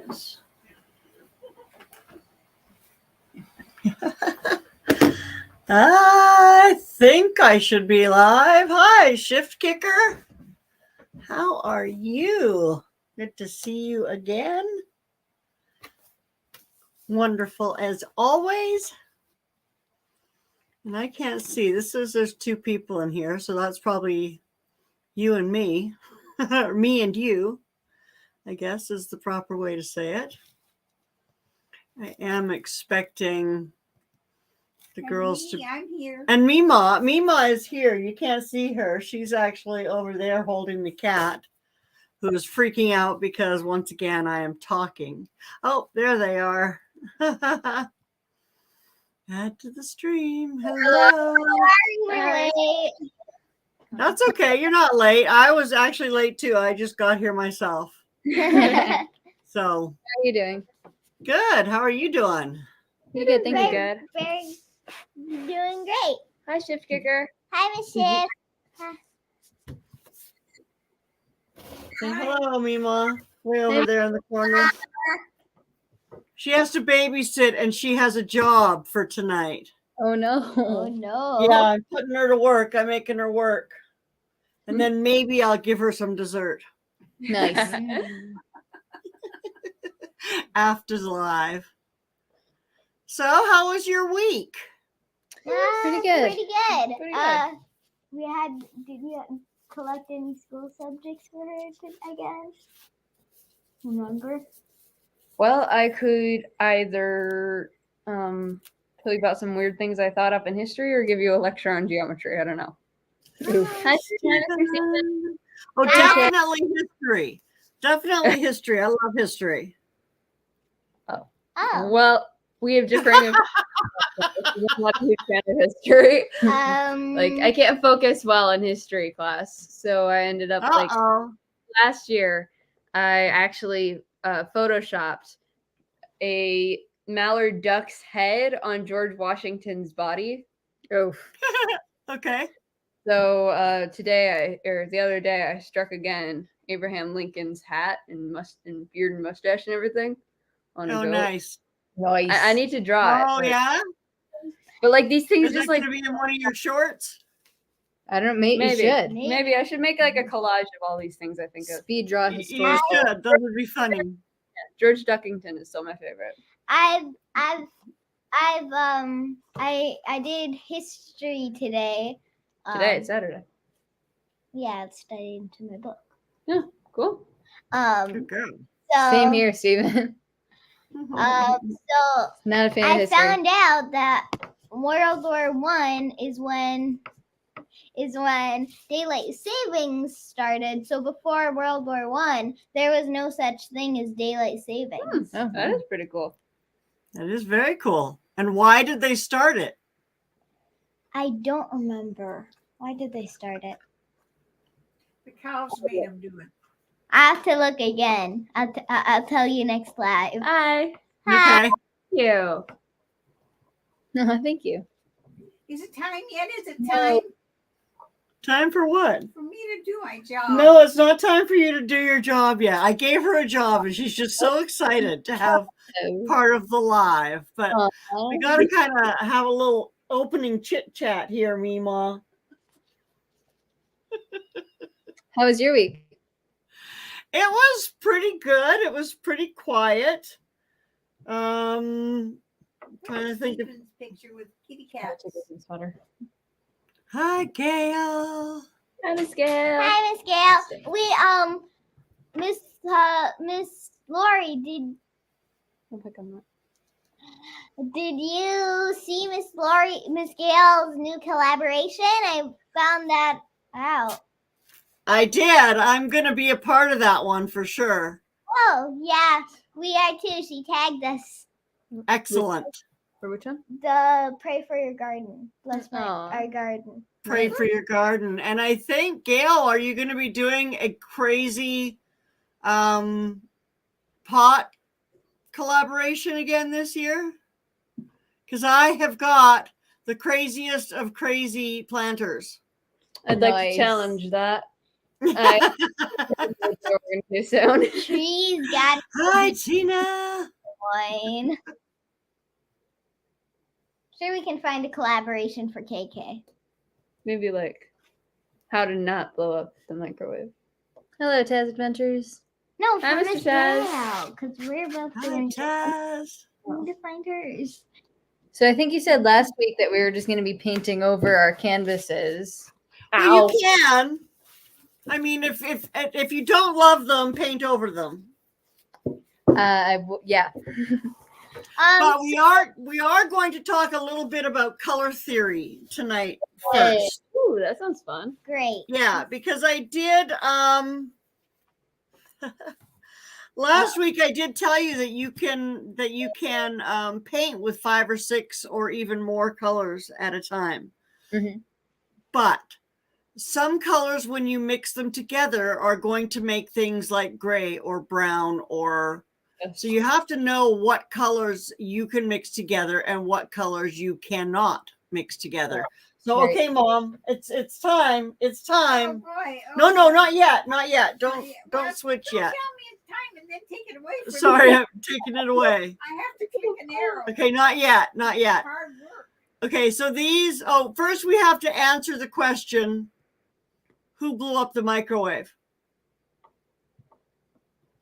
is. I think I should be live. Hi, Shift Kicker. How are you? Good to see you again. Wonderful as always. And I can't see. There's two people in here, so that's probably you and me. Or me and you, I guess is the proper way to say it. I am expecting the girls to. I'm here. And Mima is here. You can't see her. She's actually over there holding the cat, who is freaking out because once again I am talking. Oh, there they are. Add to the stream. Hello. Sorry, we're late. That's okay. You're not late. I was actually late too. I just got here myself. So. How are you doing? Good. How are you doing? You good? Thank you. Good. Very doing great. Hi, Shift Kicker. Hi, Miss Shift. Say hello, Mima. Way over there in the corner. She has to babysit and she has a job for tonight. Oh no. Oh no. Yeah, I'm putting her to work. I'm making her work. And then maybe I'll give her some dessert. Nice. After the live. So, how was your week? Pretty good. Pretty good. Pretty good. Did we collect any school subjects for her, I guess? Remember? Well, I could either tell you about some weird things I thought up in history or give you a lecture on geometry. I don't know. Hi, Oh, definitely history. Definitely history. I love history. Oh. Well, we have different. I'm not a huge fan of history. Like I can't focus well in history class, so I ended up like last year. I actually photoshopped a mallard duck's head on George Washington's body. Oh, okay. So the other day, I struck again Abraham Lincoln's hat and beard and mustache and everything on a goat. Nice. Nice. I need to draw it. Oh, yeah? But like these things Is just that like going to be in one of your shorts? I don't know. Maybe I should make like a collage of all these things I think of. Speed draw historical. You should. That would be funny. George Duckington is still my favorite. I did history today. Today, it's Saturday. Yeah, it's studied into my book. Yeah, cool. Good girl. So, Same here, Steven. So Not a fan of I history. found out that World War I is when daylight savings started. So before World War I, there was no such thing as daylight savings. Oh, that is pretty cool. That is very cool. And why did they start it? I don't remember. Why did they start it? The cows made them do it. I have to look again. I'll tell you next live. Hi. Hi. Okay. Thank you. No, thank you. Is it time yet? Is it time Time for what? for me to do my job? No, it's not time for you to do your job yet. I gave her a job and she's just so excited to have part of the live. But we got to kind of have a little opening chit chat here, Mima. How was your week? It was pretty good. It was pretty quiet. Trying to think of picture with kitty cats. Hi, Gail. Hi, Miss Gail. Hi, Miss Gail. We Miss Lorrie, did you see Miss Gail's new collaboration? I found that out. I did. I'm going to be a part of that one for sure. Oh, yeah. We are too. She tagged us. Excellent. For which one? The Pray for Your Garden. Bless our garden. Pray for your garden. And I think, Gail, are you going to be doing a crazy pot collaboration again this year? Because I have got the craziest of crazy planters. I'd like to challenge that. We're gonna do soon. She's got Hi, Tina. one. Sure, we can find a collaboration for KK. Maybe like how to not blow up the microwave. Hello, Taz Adventures. No, Hi, from Mr. Taz. Michelle, because we're both Hi, doing Taz. We need to find hers. So I think you said last week that we were just going to be painting over our canvases. Well, you can. I mean, if you don't love them, paint over them. Yeah. But we are going to talk a little bit about color theory tonight first. Ooh, that sounds fun. Great. Yeah, because I did last week I did tell you that you can paint with 5 or 6 or even more colors at a time. Mm-hmm. But some colors, when you mix them together, are going to make things like gray or brown, or so you have to know what colors you can mix together and what colors you cannot mix together. So, okay, Mom, it's time. It's time. Oh boy. No, not yet. Not yet. Don't switch Don't yet. tell me it's time and then take it away from Sorry, me. I'm taking it away. I have to click an arrow. Okay, not yet. Not yet. Hard work. Okay, so these, first we have to answer the question, who blew up the microwave?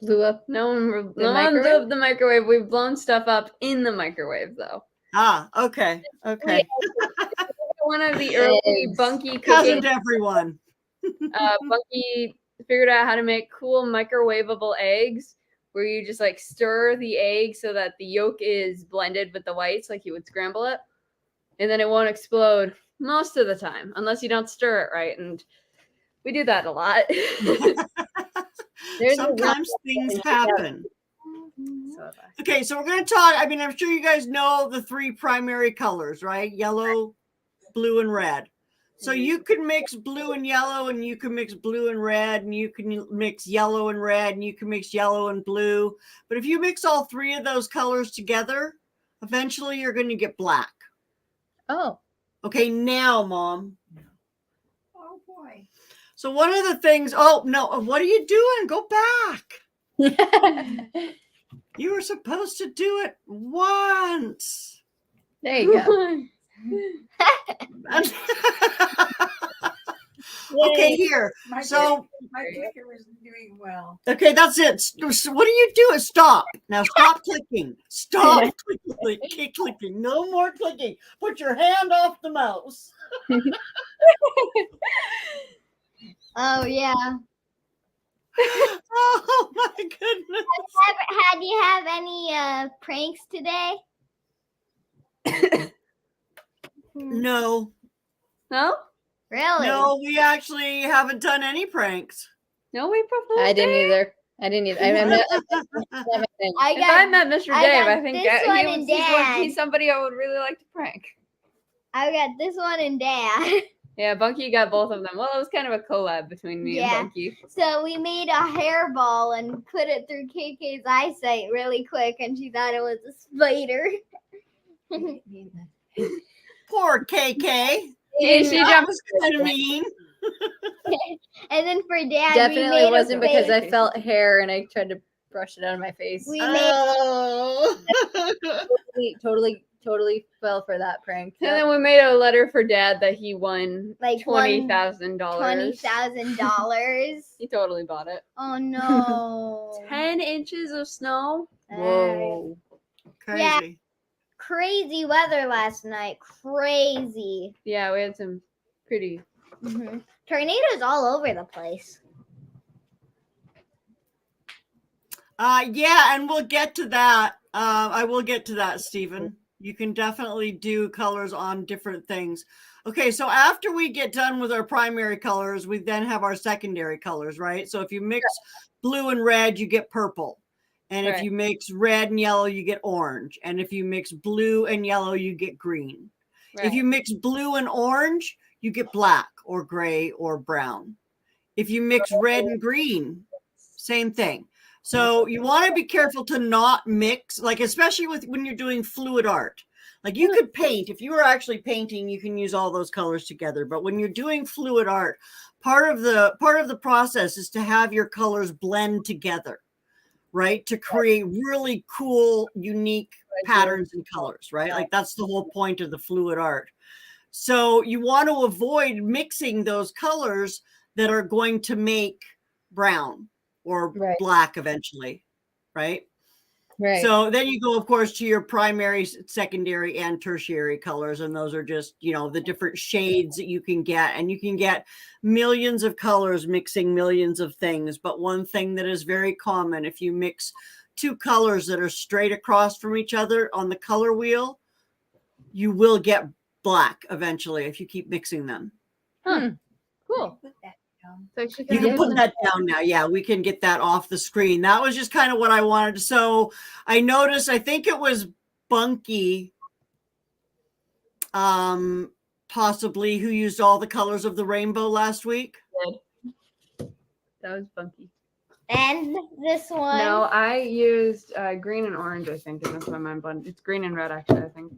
Blew up. No one blew up the microwave. We've blown stuff up in the microwave, though. Ah, okay. Okay. One of the early Bunky Cousin cooking, to everyone. Bunky figured out how to make cool microwavable eggs, where you just like stir the egg so that the yolk is blended with the whites, like you would scramble it, and then it won't explode most of the time, unless you don't stir it right. And we do that a lot. Sometimes things happen. Okay, so we're going to talk. I mean, I'm sure you guys know the 3 primary colors, right? Yellow, blue, and red. So you can mix blue and yellow, and you can mix blue and red, and you can mix yellow and red, and you can mix yellow and blue. But if you mix all 3 of those colors together, eventually you're going to get black. Oh. Okay, now, Mom. Oh boy. So one of the things, oh no, what are you doing? Go back. You were supposed to do it once. There you go. Okay, here. My So, clicker wasn't doing well. okay, that's it. So what are you doing? Stop. Now stop clicking. Stop clicking. No more clicking. Put your hand off the mouse. Oh yeah. Oh my goodness. Had you have any pranks today? No. No? Really? No, we actually haven't done any pranks. No, we proposed. I didn't either. I I If I met Mr. Dave, got I think this one and he's somebody I would really like to prank. I got this one and Dad. Yeah, Bunky got both of them. Well, it was kind of a collab between me and Bunky. So we made a hairball and put it through KK's eyesight really quick, and she thought it was a spider. Poor KK. She That jumped. was kind of mean. And then for Dad, Definitely we made wasn't a because face. I felt hair and I tried to brush it out of my face. We made Oh. Totally fell for that prank. And then we made a letter for Dad that he won like $20,000. $20,000. He totally bought it. Oh no! 10 inches of snow. Whoa. Crazy. Yeah. Crazy weather last night. Crazy. Yeah, we had some pretty. Tornadoes all over the place. Yeah, and we'll get to that. I will get to that, Stephen. You can definitely do colors on different things. Okay, so after we get done with our primary colors, we then have our secondary colors, right? So if you mix blue and red, you get purple. And if you mix red and yellow, you get orange. And if you mix blue and yellow, you get green. Right. If you mix blue and orange, you get black or gray or brown. If you mix red and green, same thing. So you want to be careful to not mix, like especially with when you're doing fluid art. Like you could paint, if you were actually painting, you can use all those colors together. But when you're doing fluid art, part of the process is to have your colors blend together, right? To create really cool, unique patterns and colors, right? Like that's the whole point of the fluid art. So you want to avoid mixing those colors that are going to make brown or black eventually, right? Right. So then you go, of course, to your primary, secondary, and tertiary colors. And those are just, you know, the different shades that you can get. And you can get millions of colors mixing millions of things. But one thing that is very common, if you mix two colors that are straight across from each other on the color wheel, you will get black eventually if you keep mixing them. Huh. Cool. Put that down. So actually You kinda can put that down now. Yeah, we can get that off the screen. That was just kind of what I wanted. So I noticed, I think it was Bunky, possibly, who used all the colors of the rainbow last week. that was funky. And this one. No, I used green and orange, I think, and that's my mind blend. It's green and red, actually, I think.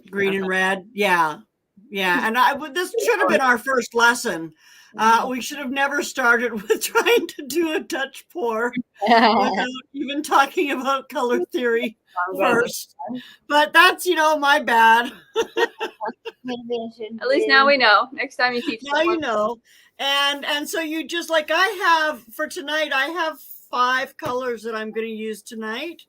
Green and red. Yeah. Yeah. And this should have been our first lesson. We should have never started with trying to do a Dutch pour without even talking about color theory first. But that's, you know, my bad. Maybe I should At least now we know. Next time you teach Now you know. And so you just, like I have for tonight, I have 5 colors that I'm going to use tonight,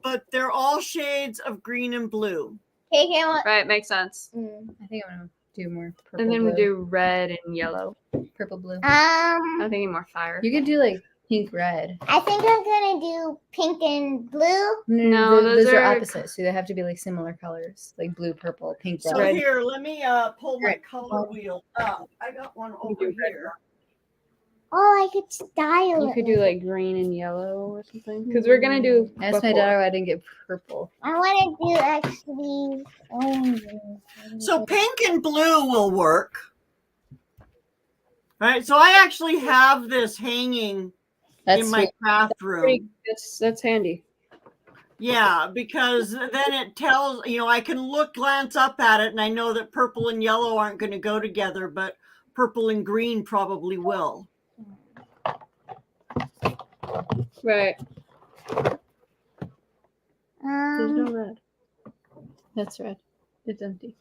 but they're all shades of green and blue. Okay, Right, makes sense. I think I'm gonna do more purple. And then blue. we do red and yellow. Purple blue. I'm thinking more fire. You could do like pink red. I think I'm gonna do pink and blue. No, those those are are- opposite, so they have to be like similar colors, like blue, purple, pink, So red. here, let me pull my Right. color wheel up. I got one over here. Oh, I could style You it. could do like green and yellow or something. Because we're going to do. I asked my before. daughter why I didn't get purple. I want to do actually orange. So pink and blue will work. All right, so I actually have this hanging That's in my sweet. bathroom. That's handy. Yeah, because then it tells, you know, I can glance up at it and I know that purple and yellow aren't going to go together, but purple and green probably will. Right. There's no Um, red. That's red. It's empty.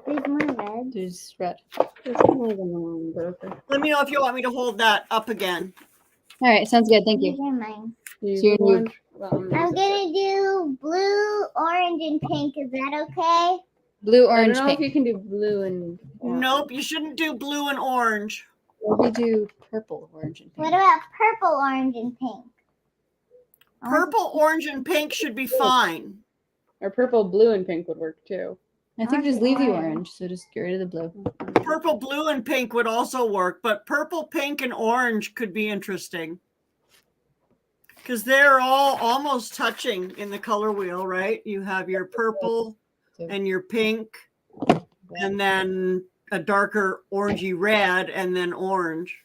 there's more red. There's red. There's more than one, but okay. Let me know if you want me to hold that up again. All right, sounds good. Thank These you. are mine. Use So you the need- one- well, I'm gonna do blue, orange, and pink. Is that okay? Blue, I orange, don't know if pink. you can do blue and. Nope, you shouldn't do blue and orange. Maybe do purple, orange, and What pink. about purple, orange, and pink? I want Purple, orange, and pink should be fine. Or purple, blue, and pink would work too. I think just leave the orange, so just get rid of the blue. Purple, blue, and pink would also work, but purple, pink, and orange could be interesting. Because they're all almost touching in the color wheel, right? You have your purple and your pink, and then a darker orangey red, and then orange,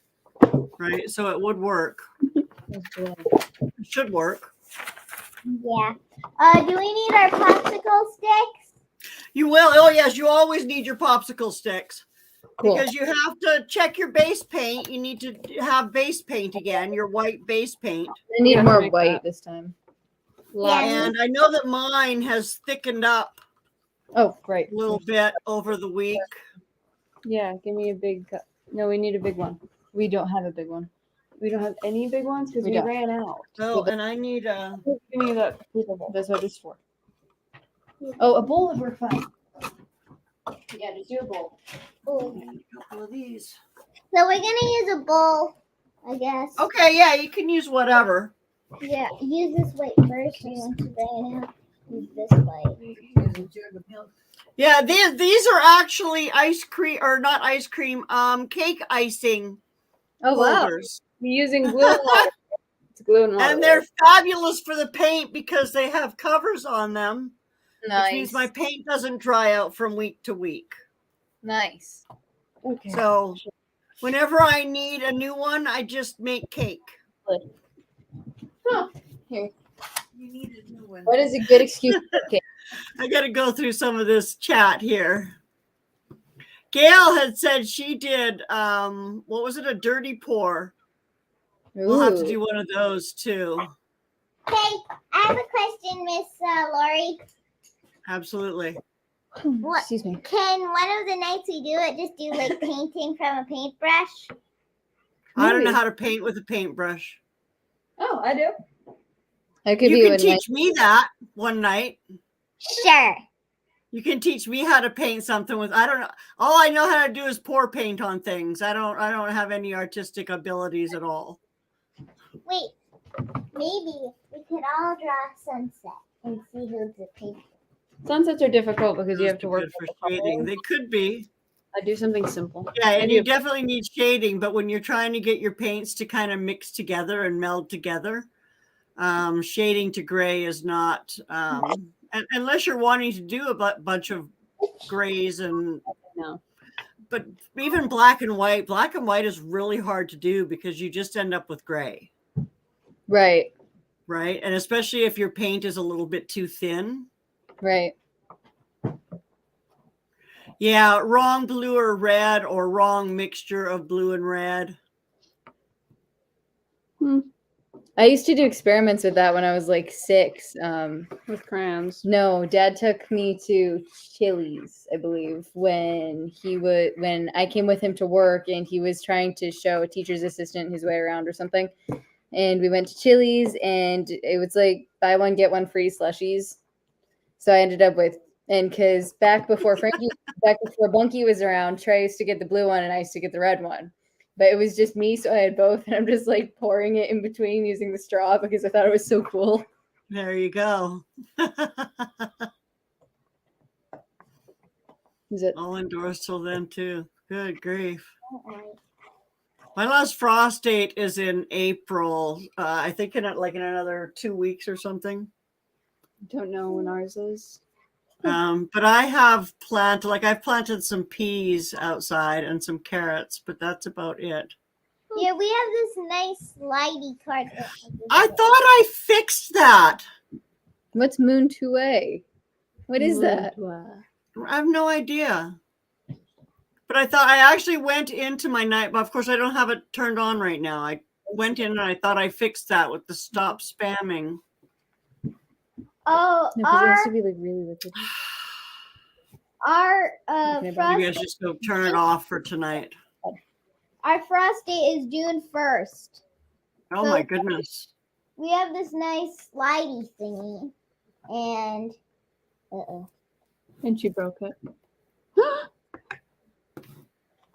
right? So it would work. It should work. Yeah. Do we need our popsicle sticks? You will. Oh, yes, you always need your popsicle sticks. Cool. Because you have to check your base paint. You need to have base paint again, your white base paint. I need Yeah, more make white that. this time. And I know that mine has thickened up Oh, right. a little bit over the week. Yeah, give me a big. No, we need a big one. We don't have a big one. We don't have any big ones because We we don't. ran out. Oh, and I need a. Give me that paper bowl. That's what it's for. Oh, a bowl would work fine. Yeah, just do a bowl. A couple of these. So we're gonna use a bowl, I guess. Okay, yeah, you can use whatever. Yeah, use this white first, and once you ran out, use this white. Use a jug of milk. Yeah, these are actually ice cream, or not ice cream, cake icing Oh, wow. holders. We're using glue and water. It's glue and water. And they're fabulous for the paint because they have covers on them. Which means Nice. my paint doesn't dry out from week to week. Nice. okay. So whenever I need a new one, I just make cake. Here. You need a new one. What is a good excuse? Okay. I got to go through some of this chat here. Gail had said she did, what was it, a dirty pour? We'll have to do one of those too. Okay, I have a question, Miss Lorrie. Absolutely. What, Excuse me. can one of the nights we do it just do like painting from a paintbrush? I don't know how to paint with a paintbrush. Oh, I do. I could You be can teach me that one night. Sure. You can teach me how to paint something with, I don't know. All I know how to do is pour paint on things. I don't have any artistic abilities at all. Wait, maybe we could all draw a sunset and see who's the painter. Sunsets are difficult because you have to Good work for with the shading. colors. They could be. I do something simple. Yeah, and you definitely need shading, but when you're trying to get your paints to kind of mix together and meld together, shading to gray is not, unless you're wanting to do a bunch of grays and No. but even black and white is really hard to do because you just end up with gray. Right. Right. And especially if your paint is a little bit too thin. Right. Yeah. Wrong blue or red or wrong mixture of blue and red. I used to do experiments with that when I was like 6. With crayons. No, Dad took me to Chili's, I believe, when I came with him to work and he was trying to show a teacher's assistant his way around or something. And we went to Chili's and it was like buy one, get one free slushies. So I ended up with, and because back before Bunky was around, Trey used to get the blue one and I used to get the red one. But it was just me, so I had both, and I'm just like pouring it in between using the straw because I thought it was so cool. There you go. Is it? All indoors till then too. Good grief. My last frost date is in April. I think in another 2 weeks or something. Don't know when ours is. But I have I've planted some peas outside and some carrots, but that's about it. Yeah, we have this nice slidey carpet. I thought I fixed that. What's Moon 2A? What is that? I have no idea. But I actually went into my night, but of course I don't have it turned on right now. I went in and I thought I fixed that with the stop spamming. Oh, No, because it has to be like really liquid. our Maybe I should just go turn it off for tonight. Our frost date is June 1st. Oh my goodness. We have this nice slidey thingy, and And she broke it.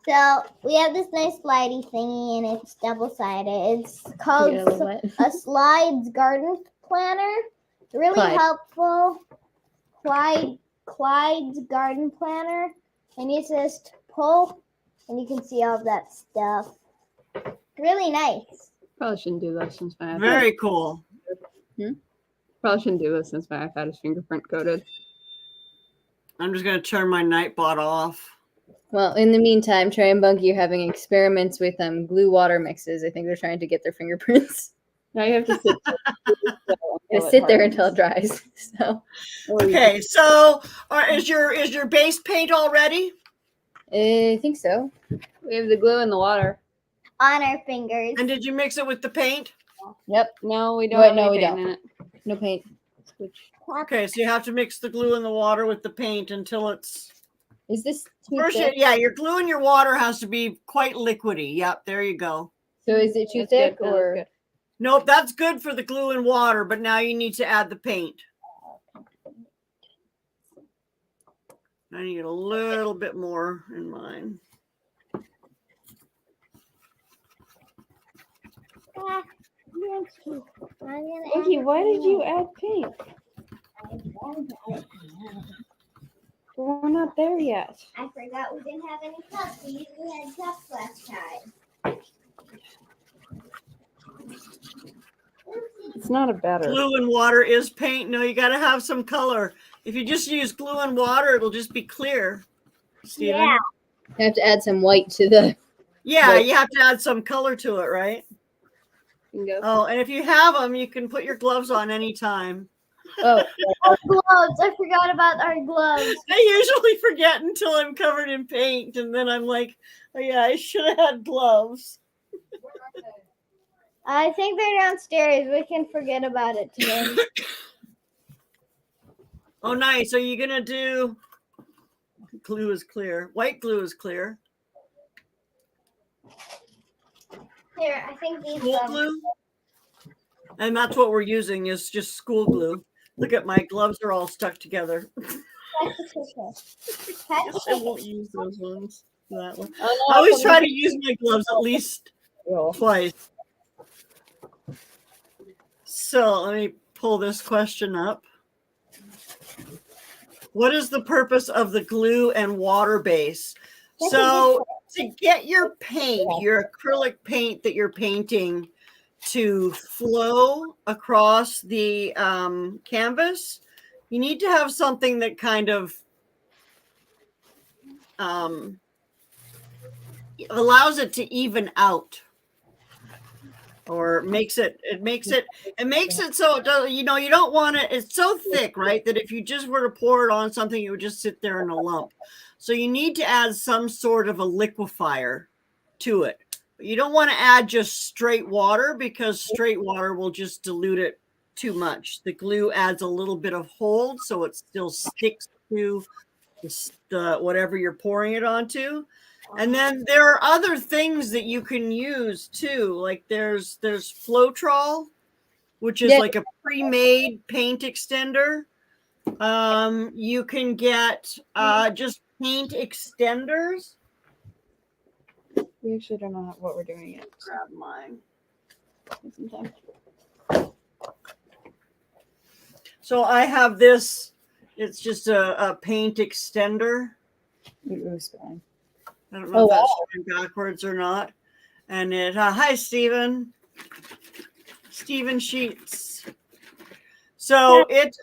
so we have this nice slidey thingy, and it's double-sided. It's called a Slides Garden Planner. Really Clyde. helpful. Clyde's Garden Planner, and you just pull, and you can see all of that stuff. Really nice. Probably shouldn't do this since my iPad. Very cool. Probably shouldn't do this since my iPad is fingerprint coated. I'm just going to turn my Nightbot off. Well, in the meantime, Trey and Bunky are having experiments with glue water mixes. I think they're trying to get their fingerprints. Now you have to sit Sit there until it dries. So. Okay, so is your base paint all ready? I think so. We have the glue in the water. On our fingers. And did you mix it with the paint? Yep. No, we don't. Wait, have no, any we paint don't. in it. No paint. Switch. Okay, so you have to mix the glue and the water with the paint until it's... Is this too First, thick? yeah, your glue and your water has to be quite liquidy. Yep, there you go. So is it too That's thick good, or? that's good. Nope, that's good for the glue and water, but now you need to add the paint. I need a little bit more in mine. Bunky, why did you add paint? We're not there yet. I forgot we didn't have any cups. We usually had cups last time. It's not a better. Glue and water is paint. No, you got to have some color. If you just use glue and water, it'll just be clear. Steven? Yeah. I have to add some white to the. Yeah, Right. you have to add some color to it, right? You can go. Oh, and if you have them, you can put your gloves on anytime. Oh, Oh, gloves. I forgot about our gloves. I usually forget until I'm covered in paint, and then I'm like, oh yeah, I should have had gloves. I think they're downstairs. We can forget about it today. Oh, nice. Are you going to do glue is clear? White glue is clear. Here, I think these School gloves. glue? And that's what we're using is just school glue. Look at my gloves are all stuck together. I won't use those ones. That one. oh, no, I always try to use my gloves at least roll. twice. So let me pull this question up. What is the purpose of the glue and water base? So to get your paint, your acrylic paint that you're painting to flow across the canvas, you need to have something that kind of allows it to even out, or makes it so it does, you don't want it, it's so thick, right, that if you just were to pour it on something, it would just sit there in a lump. So you need to add some sort of a liquefier to it. But you don't want to add just straight water, because straight water will just dilute it too much. The glue adds a little bit of hold, so it still sticks to the whatever you're pouring it onto. And then there are other things that you can use too. Like there's Floetrol, which is like a pre-made paint extender. You can get just paint extenders. We actually don't know what we're doing yet. Grab mine. So I have this. It's just a paint extender. It was fine. I don't know if that's showing backwards or not. And it, hi, Stephen. Stephen Sheets. So it,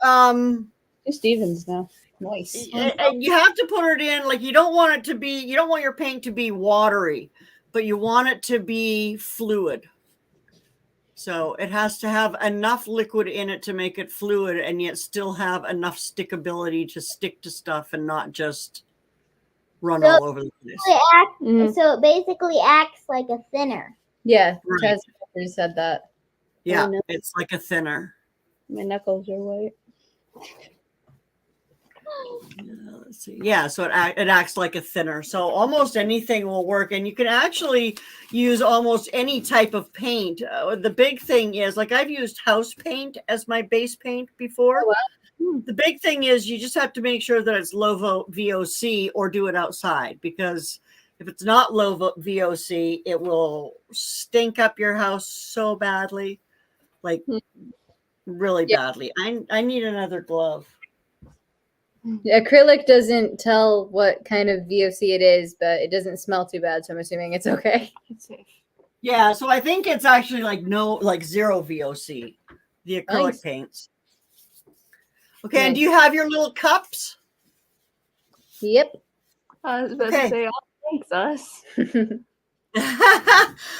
Stevens now. Nice. you have to put it in, like, you don't want your paint to be watery, but you want it to be fluid. So it has to have enough liquid in it to make it fluid, and yet still have enough stickability to stick to stuff and not just run all over the place. So it basically acts like a thinner. Yeah, Right. Chaz said that. Yeah, it's like a thinner. My knuckles are white. Let's see. Yeah, so it acts like a thinner. So almost anything will work, and you can actually use almost any type of paint. The big thing is, like, I've used house paint as my base paint before. Oh, wow. The big thing is you just have to make sure that it's low VOC, or do it outside, because if it's not low VOC, it will stink up your house so badly, like really badly. I need another glove. Acrylic doesn't tell what kind of VOC it is, but it doesn't smell too bad, so I'm assuming it's okay. It's safe. Yeah, so I think it's actually like zero VOC, the acrylic paints. Okay, and do you have your little cups? Yep. I was about to say, oh, thanks, us.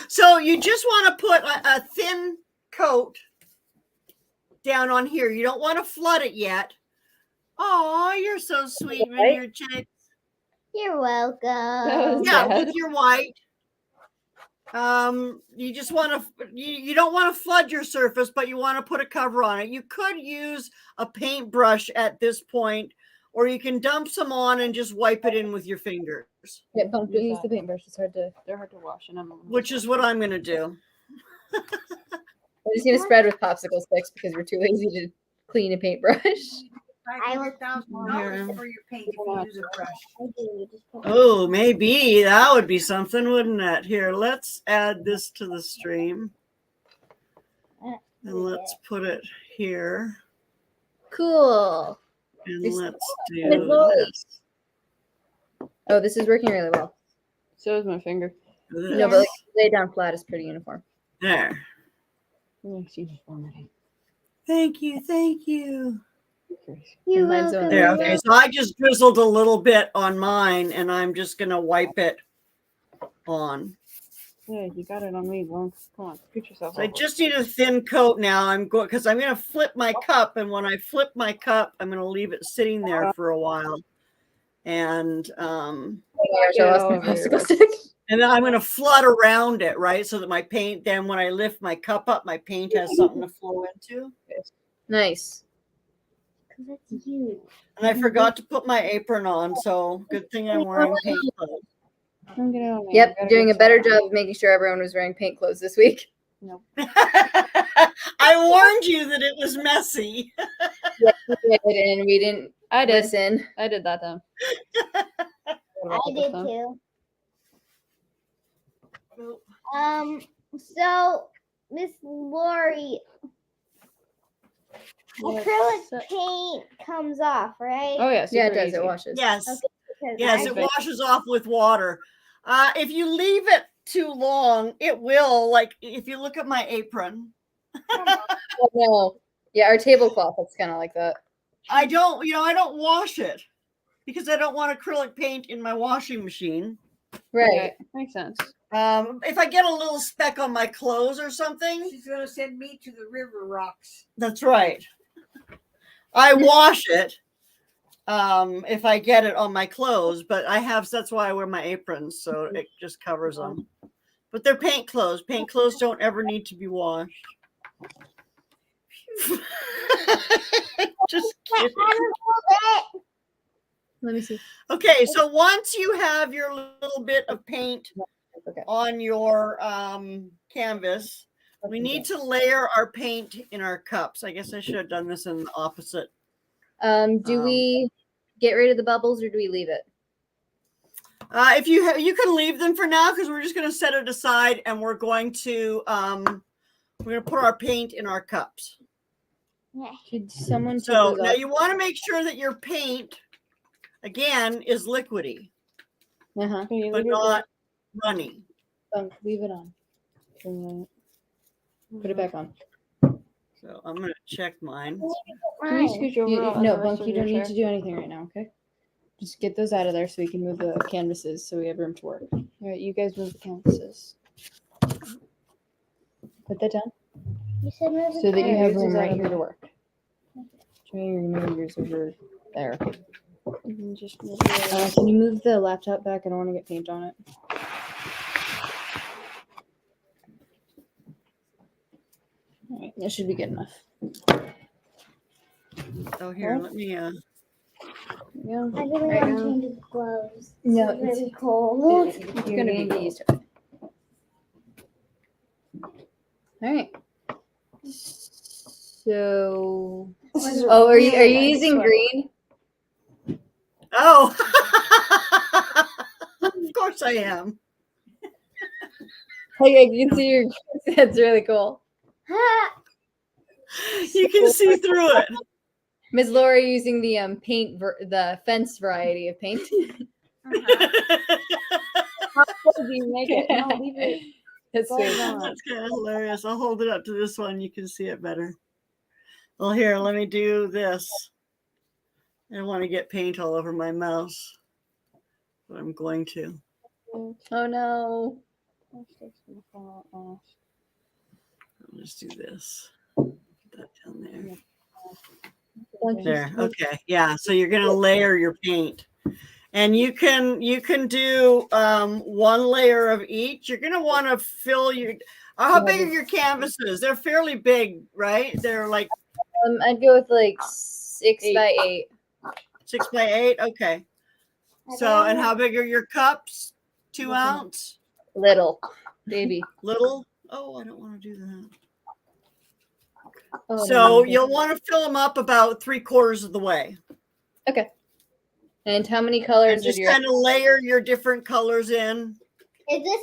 So you just want to put a thin coat down on here. You don't want to flood it yet. Oh, you're so sweet, Vineyard Chicks. You're welcome. Yeah, with your white. You just want to, you don't want to flood your surface, but you want to put a cover on it. You could use a paintbrush at this point, or you can dump some on and just wipe it in with your fingers. Yeah, don't use the paintbrush. They're hard to wash, and Which is what I'm going to do. We're just gonna spread with popsicle sticks because we're too lazy to clean a paintbrush. $500,000 for your paint if you use a brush. Oh, maybe that would be something, wouldn't it? Here, let's add this to the stream. And let's put it here. Cool. And let's do this. Oh, this is working really well. So is my finger. No, but like, lay down flat is pretty uniform. There. Uniformity. Thank you. Thank you. You're Mine's welcome. only- There. Okay. So I just drizzled a little bit on mine, and I'm just going to wipe it on. Yeah, you got it on me, Long. Come on, scoot yourself. So I just need a thin coat now. I'm going because I'm going to flip my cup, and when I flip my cup, I'm going to leave it sitting there for a while, and I lost my popsicle stick. and then I'm going to flood around it, right, so that my paint. Then when I lift my cup up, my paint has something to flow into. Nice. That's you. And I forgot to put my apron on, so good thing I'm wearing paint clothes. Yep, doing a better job of making sure everyone was wearing paint clothes this week. No. I warned you that it was messy. Yeah, we did, and we didn't listen. I did that though. I did too. So Miss Lorrie, acrylic paint comes off, right? Oh yes, Yeah, it does. It washes. Yes. Okay, Yes, it washes off with water. If you leave it too long, it will. Like if you look at my apron. Oh, no. Yeah, our tablecloth, it's kind of like that. I don't wash it because I don't want acrylic paint in my washing machine. Right. Yeah, makes sense. If I get a little speck on my clothes or something, She's going to send me to the river rocks. that's right. I wash it if I get it on my clothes, but that's why I wear my aprons, so it just covers them. But they're paint clothes. Paint clothes don't ever need to be washed. Just kidding. Let me see. Okay, so once you have your little bit of paint on your canvas, we need to layer our paint in our cups. I guess I should have done this in the opposite. Do we get rid of the bubbles or do we leave it? If you can leave them for now because we're just going to set it aside and we're going to put our paint in our cups. Should someone? So now you want to make sure that your paint, again, is liquidy, but not runny. Leave it on. Put it back on. So I'm going to check mine. Can you scooch over? No, Bunk, you don't need to do anything right now, okay? Just get those out of there so we can move the canvases so we have room to work. All right, you guys move the canvases. Put that down You said move so that you have room is right out here of to work. Try your yours over there. Just Can you move the laptop back? I don't want to get paint on it. All right, that should be good enough. Oh, here, let me. Yeah. I really want to change the clothes. No, It's really cold. You're gonna get used to it. All right. So, are you using green? Oh, of course I am. Hey, I can see your. That's really cool. You can see through it. Ms. Lorrie using the the fence variety of paint. How do you make it? No, leave it. That's sweet. That's kind of hilarious. I'll hold it up to this one. You can see it better. Well, here, let me do this. I don't want to get paint all over my mouse, but I'm going to. Oh no. I'll just do this. Put that down there. There. Okay. Yeah. So you're going to layer your paint. And you can do one layer of each. You're going to want to fill your. How big are your canvases? They're fairly big, right? They're like. I'd go with like 6 by 8. 6 by 8. Okay. So, and how big are your cups? 2 ounce. Little, baby. Little. Oh, I don't want to do that. Oh, So no. you'll want to fill them up about 3/4 of the way. Okay. And how many colors? And just kind of layer your different colors in. Is this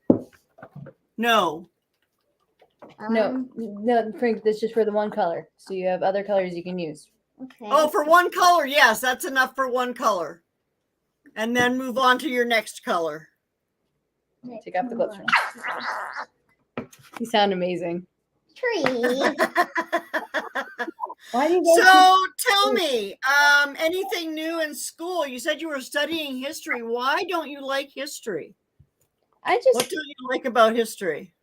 enough? No. No, Frank, that's just for the one color. So you have other colors you can use. Okay. Oh, for one color, yes, that's enough for one color. And then move on to your next color. Take off the gloves. You sound amazing. Tree. Why do you guys So tell me, anything new in school? You said you were studying history. Why don't you like history? What do you like about history?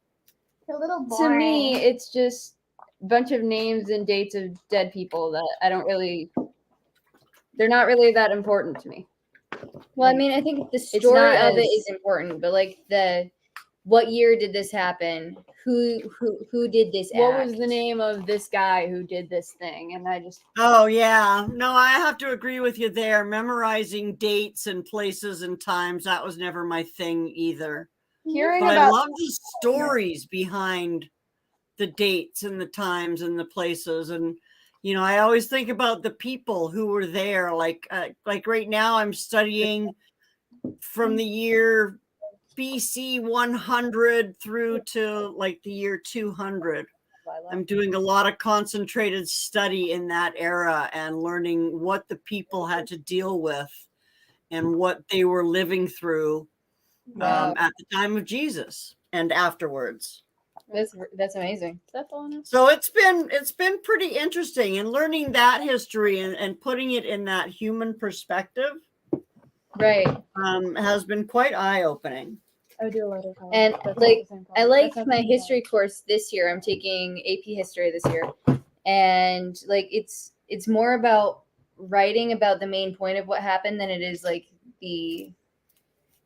It's a little boring. To me, it's just a bunch of names and dates of dead people that they're not really that important to me. Well, I mean, I think the story of it is important, but like what year did this happen? Who did this What act? was the name of this guy who did this thing? And Oh yeah, no, I have to agree with you there. Memorizing dates and places and times, that was never my thing either. But I love the stories behind the dates and the times and the places. And I always think about the people who were there. Like right now I'm studying from the year BC 100 through to like the year 200. I'm doing a lot of concentrated study in that era and learning what the people had to deal with and what they were living through at the time of Jesus and afterwards. That's amazing. So it's been pretty interesting, and learning that history and putting it in that human perspective, right, has been quite eye-opening. I do a lot of and I like my history course this year. I'm taking AP history this year, and like it's more about writing about the main point of what happened than it is like the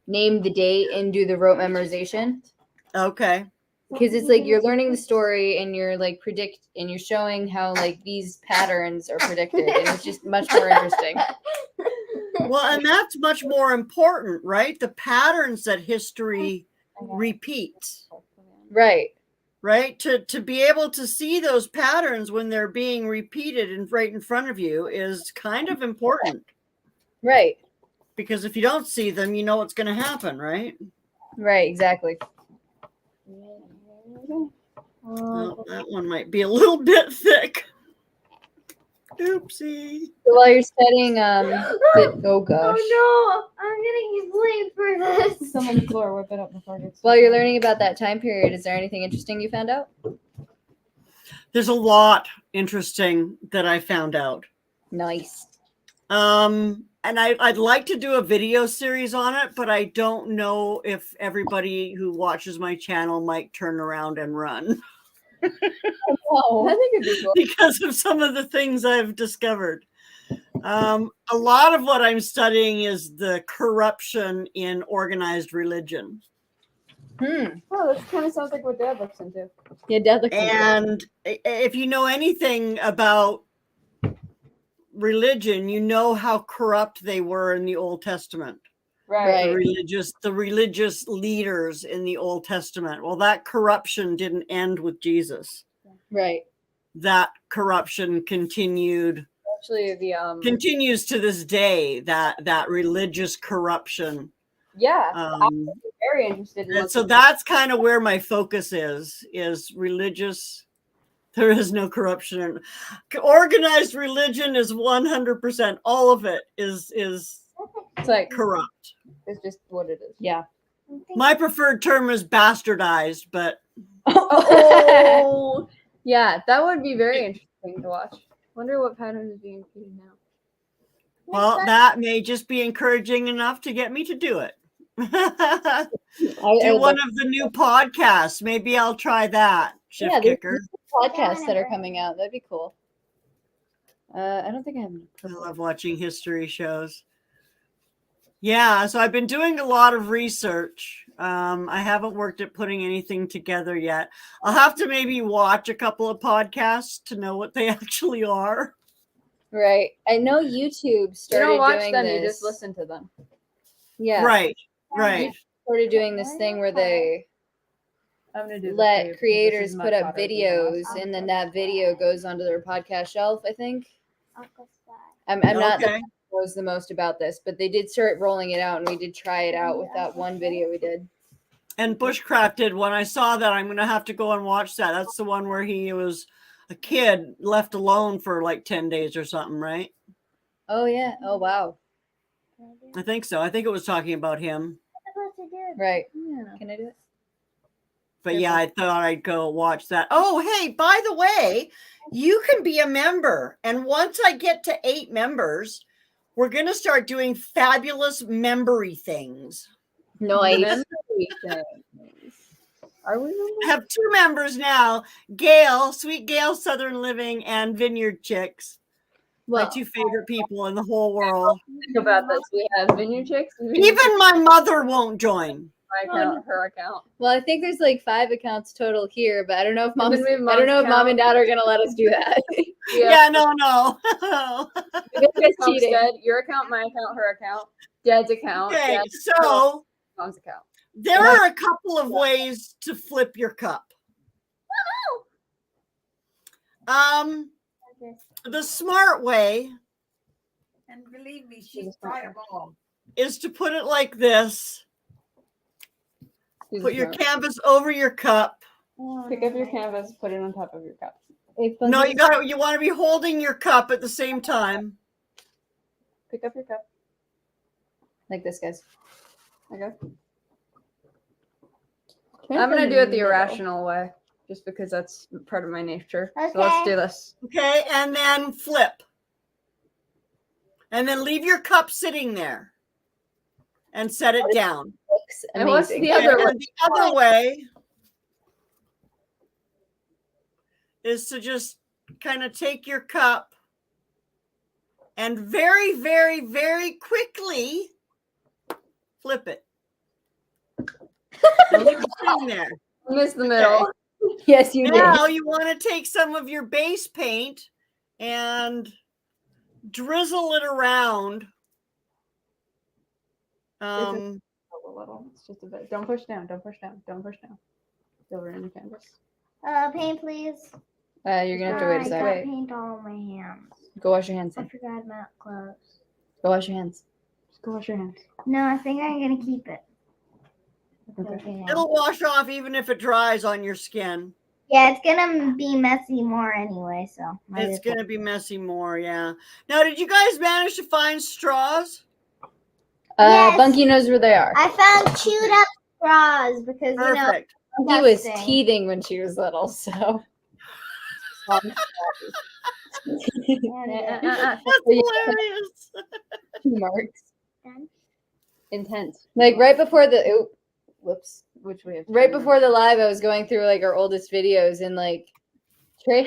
name the date and do the rote memorization. Okay. Because it's like you're learning the story and you're like and you're showing how like these patterns are predicted, and it's just much more interesting. Well, and that's much more important, right? The patterns that history repeats. Right. Right. To be able to see those patterns when they're being repeated and right in front of you is kind of important. Right. Because if you don't see them, you know what's going to happen, right? Right, exactly. Well, that one might be a little bit thick. Oopsie. So while you're studying, oh gosh. Oh no, I'm getting blamed for this. Someone on the floor, whip it up before it gets. While you're learning about that time period, is there anything interesting you found out? There's a lot interesting that I found out. Nice. And I'd like to do a video series on it, but I don't know if everybody who watches my channel might turn around and run. Oh, I think it'd be cool. Because of some of the things I've discovered. A lot of what I'm studying is the corruption in organized religion. Oh, that kind of sounds like what Dad looks into. Yeah, Dad looks into. And if you know anything about religion, you know how corrupt they were in the Old Testament. Right. The religious leaders in the Old Testament. Well, that corruption didn't end with Jesus. Right. That corruption continued. Actually, continues to this day. That religious corruption. Yeah. I'm very interested in. And so that's kind of where my focus is religious. There is no corruption. Organized religion is 100%. All of it is It's like corrupt. It's just what it is. Yeah. My preferred term is bastardized, but Oh, yeah, that would be very interesting to watch. Wonder what pattern is being repeated now. well, that may just be encouraging enough to get me to do it. Do one of the new podcasts. Maybe I'll try that. Shift Kicker. Podcasts that are coming out. That'd be cool. I don't think I have any. I love watching history shows. Yeah, so I've been doing a lot of research. I haven't worked at putting anything together yet. I'll have to maybe watch a couple of podcasts to know what they actually are. Right. I know YouTube started You don't watch doing them, this. you just listen to them. Yeah. Right. YouTube started doing this thing where they let creators put up videos, and then that video goes onto their podcast shelf, I think. I'm not the knows the most about this, but they did start rolling it out, and we did try it out with that one video we did. And Bushcrafted, when I saw that, I'm going to have to go and watch that. That's the one where he was a kid left alone for like 10 days or something, right? Oh, yeah. Oh, wow. I think so. I think it was talking about him. Right. Yeah. Can I do it? But yeah, I thought I'd go watch that. Oh, hey, by the way, you can be a member. And once I get to 8 members, we're going to start doing fabulous membery things. Nice. things. Are we? I have 2 members now: Gail, Sweet Gail, Southern Living, and Vineyard Chicks. My 2 favorite people in the whole world. Think about this. We have Vineyard Chicks. Even my mother won't join. My account, her account. Well, I think there's like 5 accounts total here, but I don't know if mom Mom's and dad are gonna let us do that. Yeah, no. You guys cheating. Instead, your account, my account, her account, Dad's account. Okay, Dad's so account, Mom's account. there are a couple of ways to flip your cup. The smart way And believe me, she's tried them all. is to put it like this. She's Put your smart. canvas over your cup. Pick up your canvas, put it on top of your cup. No, you want to be holding your cup at the same time. Pick up your cup. Like this, guys. Okay. I'm gonna do it the irrational way, just because that's part of my nature. So let's do this. Okay, and then flip. And then leave your cup sitting there. And set it down. Looks And what's amazing. the other way? And the other way is to just kind of take your cup and very, very, very quickly flip it. And leave it sitting there. Miss the middle. Yes, you did. Now you want to take some of your base paint and drizzle it around. A little. It's just a bit. Don't push down. Don't push down. Don't push down. Over in the canvas. Paint, please. You're gonna have to wait a I got second. paint all on my hands. Go wash your hands. I Then. forgot I'm not close. Go wash your hands. Just go wash your hands. No, I think I'm gonna keep it. Okay. It'll wash off even if it dries on your skin. Yeah, it's gonna be messy more anyway, so It's going to be messy more, yeah. Now, did you guys manage to find straws? Yes. Bunky knows where they are. I found chewed up straws because Perfect. Bunky was disgusting. teething when she was little, so. That's hilarious. 2 marks. Intense. Like right before the whoops. Which we have. Right before the live, I was going through like our oldest videos, and like Trey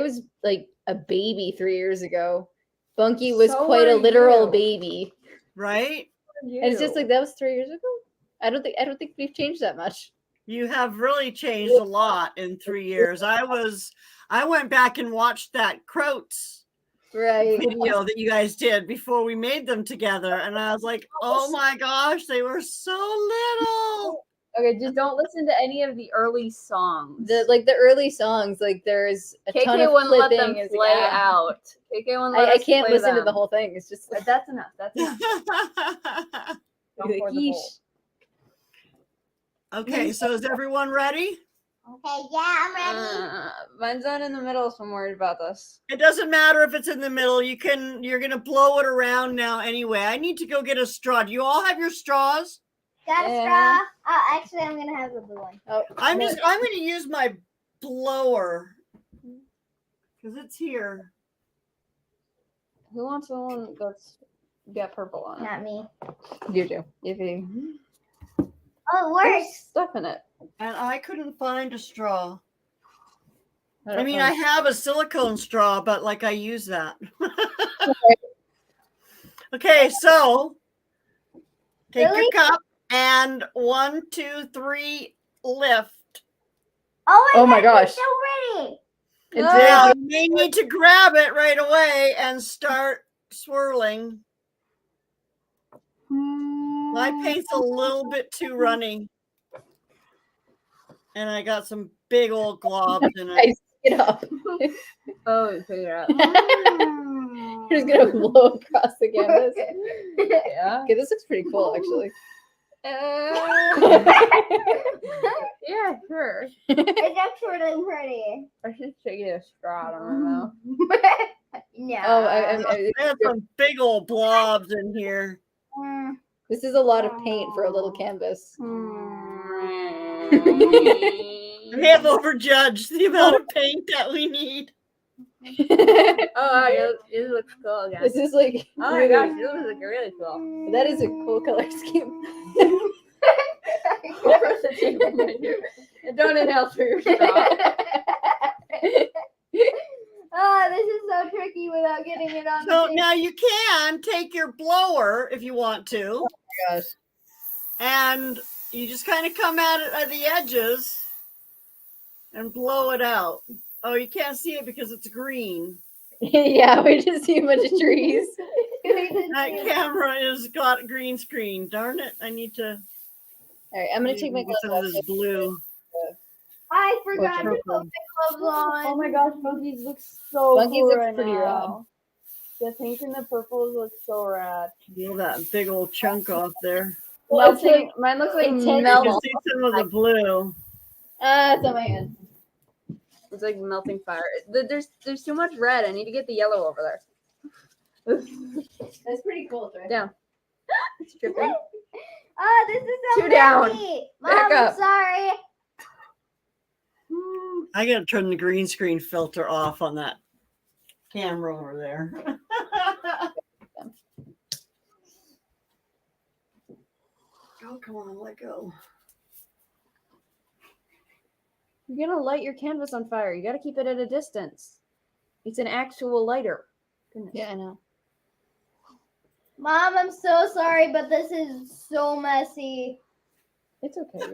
was like a baby 3 years ago. Bunky was So quite a were literal you. baby. Right? And it's just like that was 3 years ago. I don't think we've changed that much. You have really changed a lot in 3 years. I went back and watched that Croats Right. video that you guys did before we made them together. And I was like, oh my gosh, they were so little. Okay, just don't listen to any of the early songs. The early songs, like there's a ton KK of wouldn't let flipping. them play out. KK wouldn't let I us can't play listen to them. the whole thing. It's just That's enough. That's enough. Don't like, pour the bowl. Okay, so is everyone ready? Okay, yeah, I'm ready. Mine's not in the middle, so I'm worried about this. It doesn't matter if it's in the middle. You're gonna blow it around now anyway. I need to go get a straw. Do you all have your straws? Got a straw. Oh, actually, I'm gonna have the blue one. oh, I'm gonna use my blower because it's here. Who wants the one that's got purple on it? Not me. You do. If you Oh, there's worse. stuff in it. And I couldn't find a straw. I don't mean, know. I have a silicone straw, but like I use that. Okay, so take Really? your cup and 1, 2, 3, lift. Oh my gosh. It's so pretty. it's Now very you may need to grab it right away and start swirling. My paint's a little bit too runny. And I got some big old globs in it. nice. Get up. Oh, you figure it out. You're just gonna blow across the canvas. Yeah. Okay, this looks pretty cool actually. Yeah, sure. It's actually pretty. I should take a straw out of my mouth. No. Oh, I have some big old blobs in here. this is a lot of paint for a little canvas. We have overjudged the amount of paint that we need. Oh, it looks cool, guys. This is like Oh my really- gosh, it looks like really cool. that is a cool color scheme. Don't inhale through your straw. Oh, this is so tricky without getting it on. So now you can take your blower if you want to. Oh my gosh. And you just kind of come at it at the edges and blow it out. Oh, you can't see it because it's green. Yeah, we just see a bunch of trees. That camera is got green screen. Darn it. I need to All right, I'm gonna take my get some of gloves this off. blue. I forgot to purple. put my gloves on. Oh my gosh, Bunkies look so Bunkies cool look right pretty now. The pink and the purples look so rad. Blow that big old chunk off there. Well, Melting. Mine looks like intense You melt. can see some of the blue. It's on my hand. It's like melting fire. There's too much red. I need to get the yellow over there. That's pretty cool, right? Down. It's dripping. Oh, this is so Two down. messy. Back Mom, up. I'm sorry. I gotta turn the green screen filter off on that camera over there. Oh, come on, let go. You're gonna light your canvas on fire. You gotta keep it at a distance. It's an actual lighter. Goodness. Yeah, I know. Mom, I'm so sorry, but this is so messy. It's okay.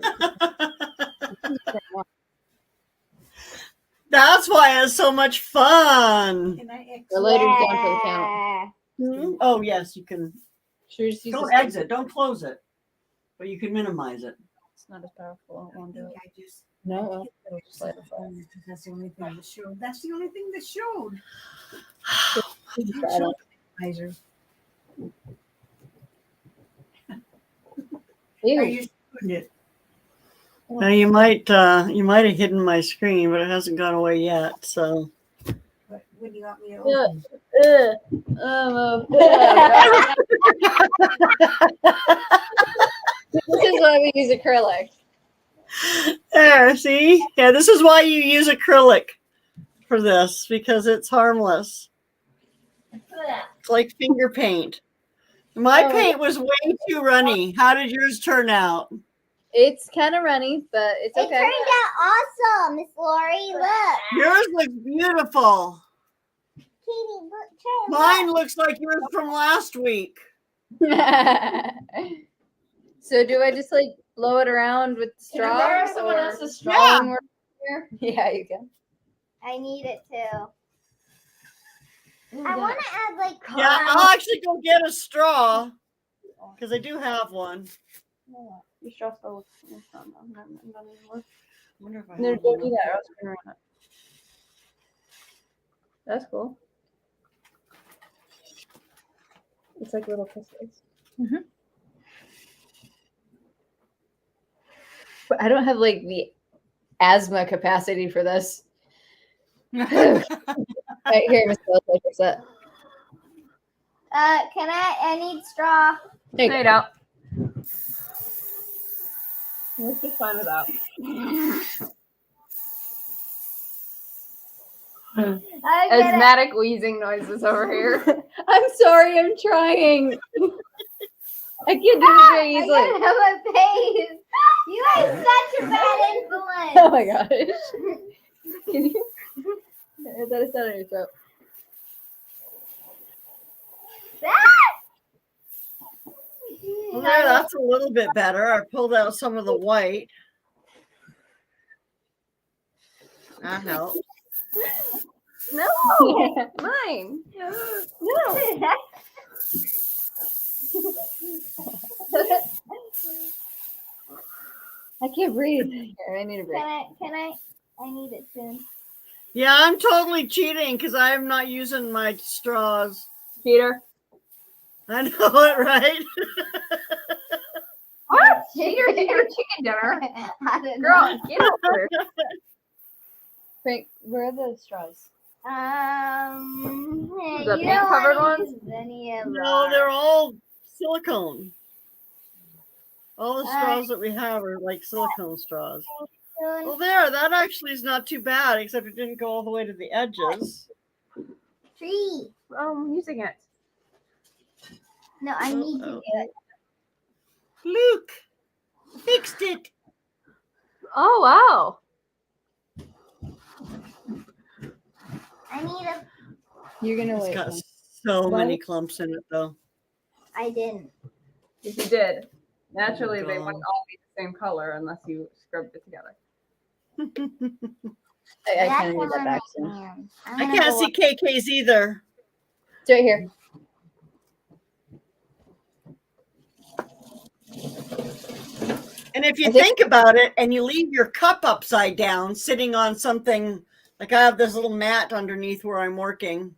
That's why it's so much fun. Can I The lighter's down for the count. Yeah. Oh, yes, you can. Should we just use Don't this? exit, don't close it, but you can minimize it. It's not as powerful. It won't do it. I just No, well, It'll just light a fire. that's the only thing that showed. That's the only thing that showed. I don't- Laser. Are Ew. you showing it? Now you might have hidden my screen, but it hasn't gone away yet. So What do you want me to Yeah. open? This is why we use acrylic. there, see, yeah, this is why you use acrylic for this because it's harmless. It's like finger paint. My Oh. paint was way too runny. How did yours turn out? It's kind of runny, but it's It okay. turned out awesome, Miss Lorrie. Look. Yours looks beautiful. Katie, look. Try Mine looks like yours from last week. So do I just like blow it around with straws? borrow someone or- else's straw? Yeah. when we're here? Yeah, you can. I need it too. I want to add like Yeah, I'll actually go get a straw because I do have one. Your straw's full. Not anymore. I wonder if I No, have don't one. do that. Or else we're gonna run it. That's cool. It's like little kisses. But I don't have like the asthma capacity for this. Right here, Miss Phillips, I fix that. Can I need straw. There you Fade go. out. Let's just fine without. I get it. Asthmatic wheezing noises over here. I'm sorry, I'm trying. I can't do this very I easily. gotta have my face. You have such a bad influence. Oh my gosh. Can you? I thought it sounded in your throat. Well, there, that's a little bit better. I pulled out some of the white. That helps. No, mine. No. I can't breathe. Here, I need a break. I need it soon. Yeah, I'm totally cheating because I'm not using my straws. Peter. I know it, right? What? Peter, your chicken dinner. I don't Girl, get over here. Frank, where are the straws? know. The You pink don't covered wanna ones? use any of No, that. they're all silicone. All the straws that we have are like silicone straws. Well, there, that actually is not too bad, except it didn't go all the way to the edges. Tree. I'm using it. No, I need to do it. Luke. Fixed it. Oh, wow. I need a. You're gonna It's wait. got huh? so What? many clumps in it, though. I didn't. If you did, naturally they God. wouldn't all be the same color unless you scrubbed it together. I kind of need that back soon. I can't see KK's either. It's right here. And if you think about it and you leave your cup upside down, sitting on something, like I have this little mat underneath where I'm working,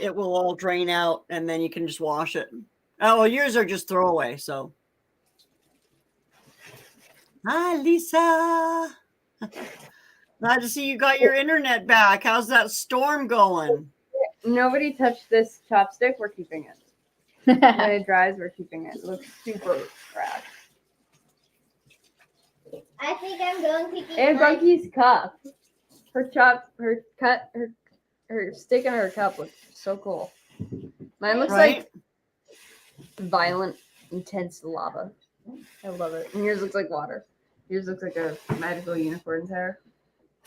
it will all drain out and then you can just wash it. Oh, well, yours are just throwaway, so. Hi, Lisa. Glad to see you got your internet back. How's that storm going? Nobody touched this chopstick. We're keeping it. When it dries, we're keeping it. It looks super rad. I think I'm going to keep And my. Bunky's cup. Her stick in her cup looks so cool. Mine looks like violent, intense lava. I love it. And yours looks like water. Yours looks like a magical unicorn's hair.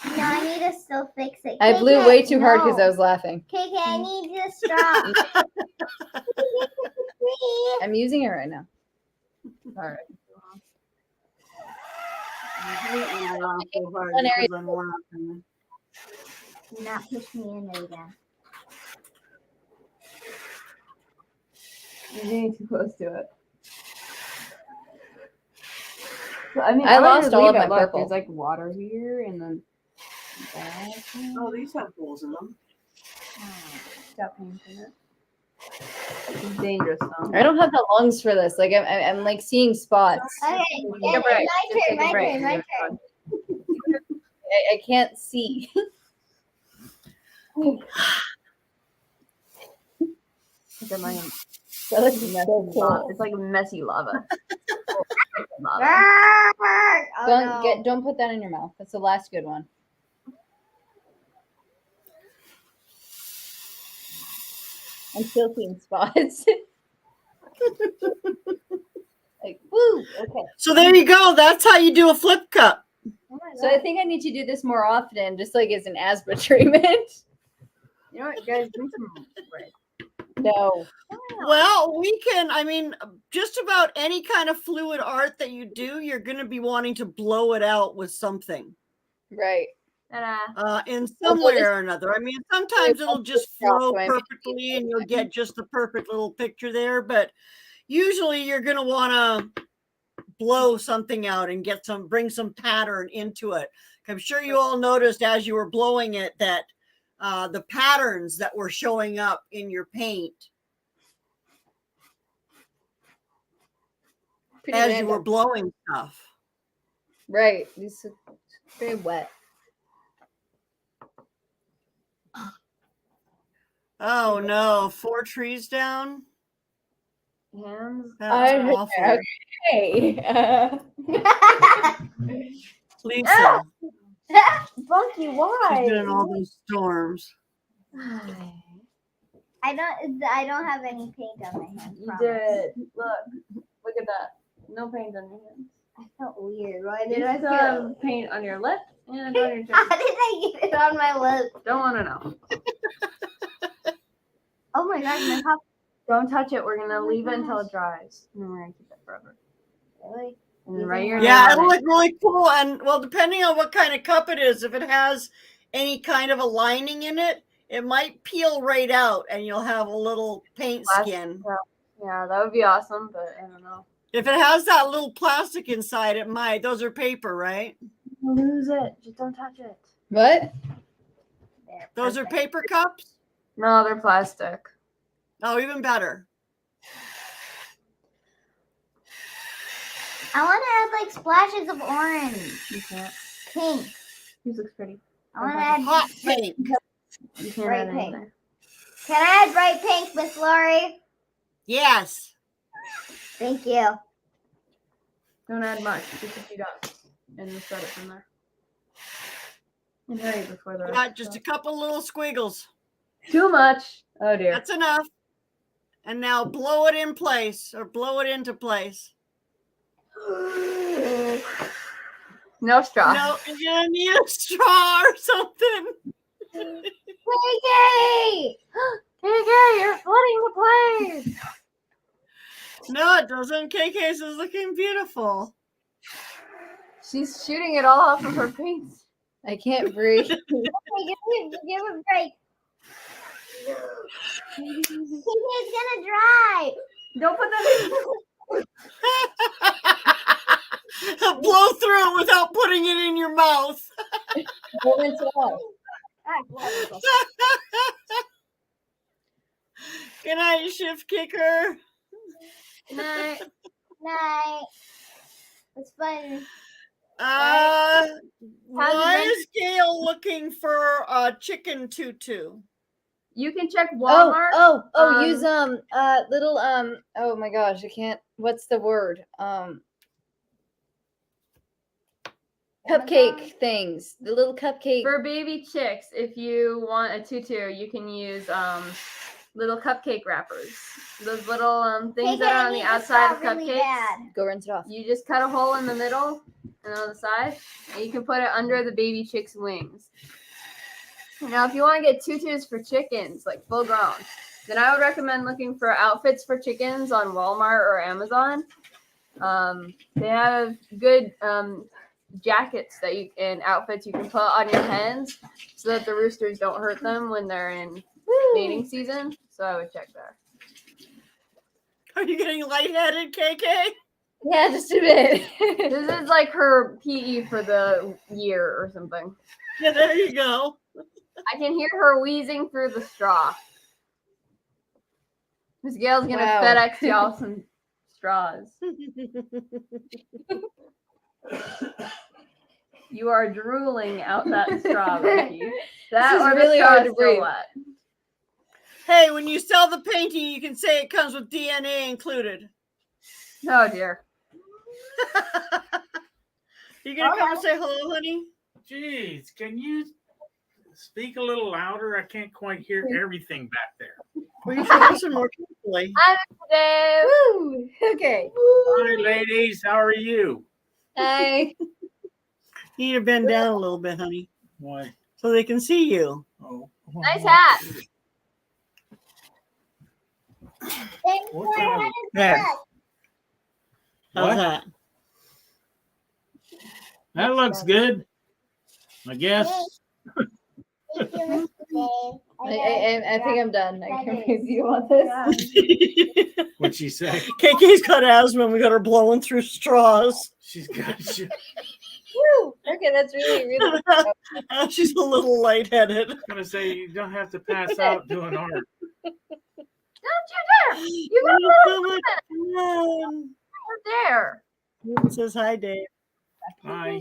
No, I need to still fix it. I blew KK, way too hard because no. I was laughing. KK, I need you to stop. I'm using it right now. All right. Do not push me in there again. You're getting too close to it. I mean, I would lost just all leave of my it. Look, purple. There's like water here, and then. Oh, these have holes in them. Stop painting it. It's dangerous though. I don't have the lungs for this. Like I'm like seeing spots. Okay, Take a break. Just take a my break. turn, my You're turn. fine. I can't see. Look at my That looks so cool. It's like messy lava. Oh, Don't put that in your mouth. That's the last good one. I'm still seeing spots. Like, woo, okay. So there you go. That's how you do a flip cup. So I think I need to do this more often, just like as an asthma treatment. You know what, guys? Drink some red. No. Well, we can, I mean, just about any kind of fluid art that you do, you're going to be wanting to blow it out with something. Right. In some way or another. I mean, sometimes it'll just flow perfectly and you'll get just the perfect little picture there, but usually you're going to want to blow something out and bring some pattern into it. I'm sure you all noticed as you were blowing it that the patterns that were showing up in your paint as you were blowing stuff. Right. This is very wet. Oh no, 4 trees down. Hands. That's awful. Okay. Lisa, Bunky, why? she's doing all those storms. I don't have any paint on my hands. You promise. did. Look at that. No paint on your hands. I felt weird. Why You did I still feel? have paint on your lip and on your How chin. did I get it on my lip? Don't want to know. Oh my gosh, my pop. Don't touch it. We're gonna Oh my leave it until gosh. it dries, and then we're gonna keep it forever. Really? And then write your Yeah, name it'll on look it. really cool. And well, depending on what kind of cup it is, if it has any kind of a lining in it, it might peel right out and you'll have a little paint skin. Yeah, that would be awesome, but I don't know. If it has that little plastic inside, it might. Those are paper, right? Lose it. Just don't touch it. What? There, Those are perfect. paper cups? No, they're plastic. Oh, even better. I want to add like splashes of orange, You can't. pink. Yours looks pretty. I want to add. Hot pink. You can't Bright add pink. anything. Can I add bright pink, Miss Lorrie? Yes. Thank you. Don't add much. Just a few dots, and just set it from there. And hurry before the Got just a couple little squiggles. Too much. Oh dear. That's enough. And now blow it in place or blow it into place. No straw. No, you're gonna need a straw or something. KK! KK, you're flooding the place. No, it doesn't. KK's is looking beautiful. She's shooting it all off of her paints. I can't breathe. Okay, give a break. It's gonna dry. Don't put that Blow through it without putting it in your mouth. Go rinse it off. Good night, shift kicker. in. Night. Night. It's fun. Why is Gail looking for a chicken tutu? You can check Walmart. Use little oh my gosh, I can't, what's the word? Cupcake things. The little cupcake. For baby chicks, if you want a tutu, you can use little cupcake wrappers. Those little things that are on the outside of cupcakes. Go rinse it off. You just cut a hole in the middle and on the side, and you can put it under the baby chick's wings. Now, if you want to get tutus for chickens, like full grown, then I would recommend looking for outfits for chickens on Walmart or Amazon. They have good jackets that you and outfits you can put on your hens so that the roosters don't hurt them when they're in mating season. So I would check there. Are you getting lightheaded, KK? Yeah, just a bit. This is like her PE for the year or something. Yeah, there you go. I can hear her wheezing through the straw. Miss Gail's gonna FedEx y'all some straws. You are drooling out that straw, Becky. That This is or really the hard to straw's breathe. still wet. Hey, when you sell the painting, you can say it comes with DNA included. Oh dear. You gonna come and say hello, honey? Jeez, can you speak a little louder? I can't quite hear everything back there. Well, you should listen more carefully. I'm Dave. Woo! Okay. Hi, ladies. How are you? Hi. You need to bend down a little bit, honey, Why? so they can see you. Oh, Nice hat. Thanks What for kind of- having There. us. How's What? that? That looks good. I guess. Thank you, Mr. Dave. I think I'm done. I can't believe you want this. What'd she say? KK's got asthma and we got her blowing through straws. She's got you. Woo! Okay, that's really. She's a little lightheaded. I was gonna say you don't have to pass out doing art. Don't you dare! You got So much fun. there. He says hi, Dave. Hi,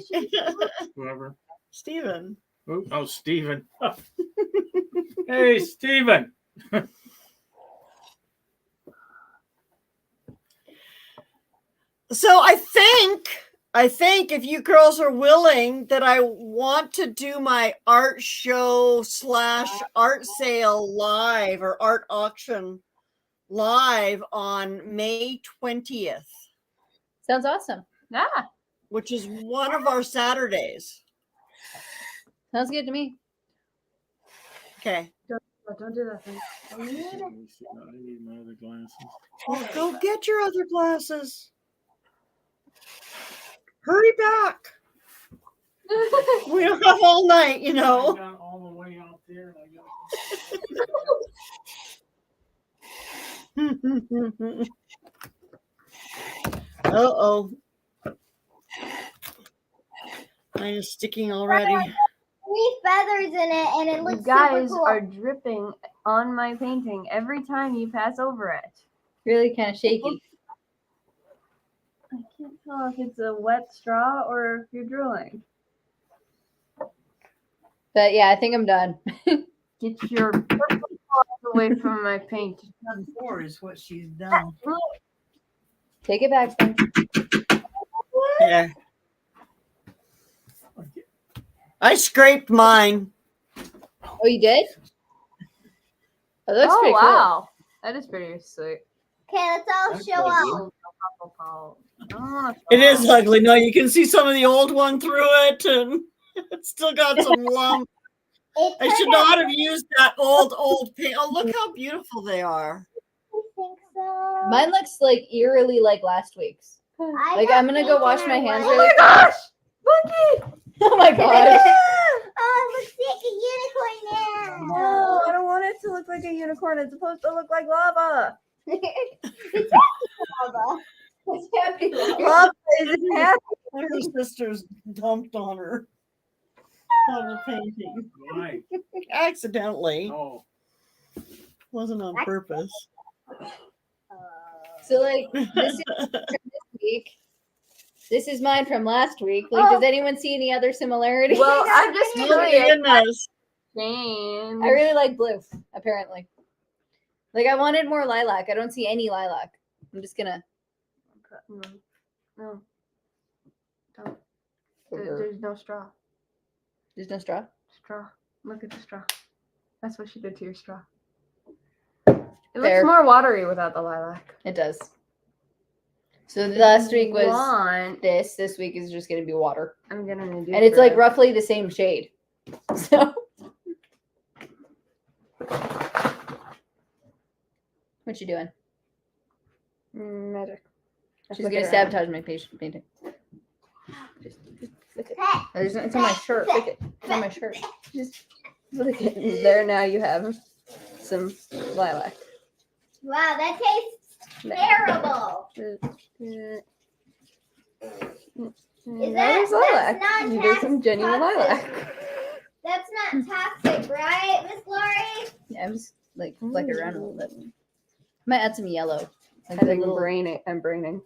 whoever. Steven. Oh, Steven. Hey, Steven. So I think if you girls are willing that I want to do my art show / art sale live or art auction live on May 20th, Sounds awesome. Yeah. which is one of our Saturdays. Sounds good to me. Okay. Don't do that thing. I need my other glasses. Well, go get your other glasses. Hurry back. We don't have all night, you I know. got all the way out there. Uh-oh. Mine is sticking already. 3 feathers in it, and it You looks guys super cool. are dripping on my painting every time you pass over it. Really kind of shaky. I can't tell if it's a wet straw or if you're drooling. But yeah, I think I'm done. Get your purple paws away from my paint. Done for is what she's done. Take it back. Son. Yeah. I scraped mine. Oh, you did? Oh, that looks Oh pretty wow. That is pretty sweet. Okay, let's all That's show ugly. off. It is ugly. No, you can see some of the old one through it, and it's still got some lump. I should not have used that old paint. Oh, look how beautiful they are. I think so. Mine looks like eerily like last week's. Like, I'm gonna go wash my hands really quick. Gosh! Monkey! Oh my gosh. Oh, it looks like a unicorn now. No, I don't want it to look like a unicorn. It's supposed to look like lava. It's lava. It's happy. Lava isn't happy. Her sisters dumped on her painting Why? accidentally. Oh, Wasn't on purpose. So like this is from this week. This is mine from last week. Like, does anyone see any other similarities? Well, I'm just Oh, curious. goodness. I really like blue, apparently. Like, I wanted more lilac. I don't see any lilac. I'm just gonna. No. Don't. There's no straw. There's no straw. Straw. Look at the straw. That's what she did to your straw. It Fair. looks more watery without the lilac. It does. So last week was Want, this. This week is just gonna be water, I'm gonna do. and it's like roughly the same shade. So. What you doing? Magic. She's gonna sabotage my painting. Just look at it. It's on my shirt. Look at it. It's on my shirt. Just look at there. Now you have some lilac. Wow, that tastes terrible. That's lilac. not You did some genuine toxic? lilac. That's not toxic, right, Miss Lorrie? Yeah, I'm just like flick it around a little bit. Might add some yellow. Like I the think little- I'm braining.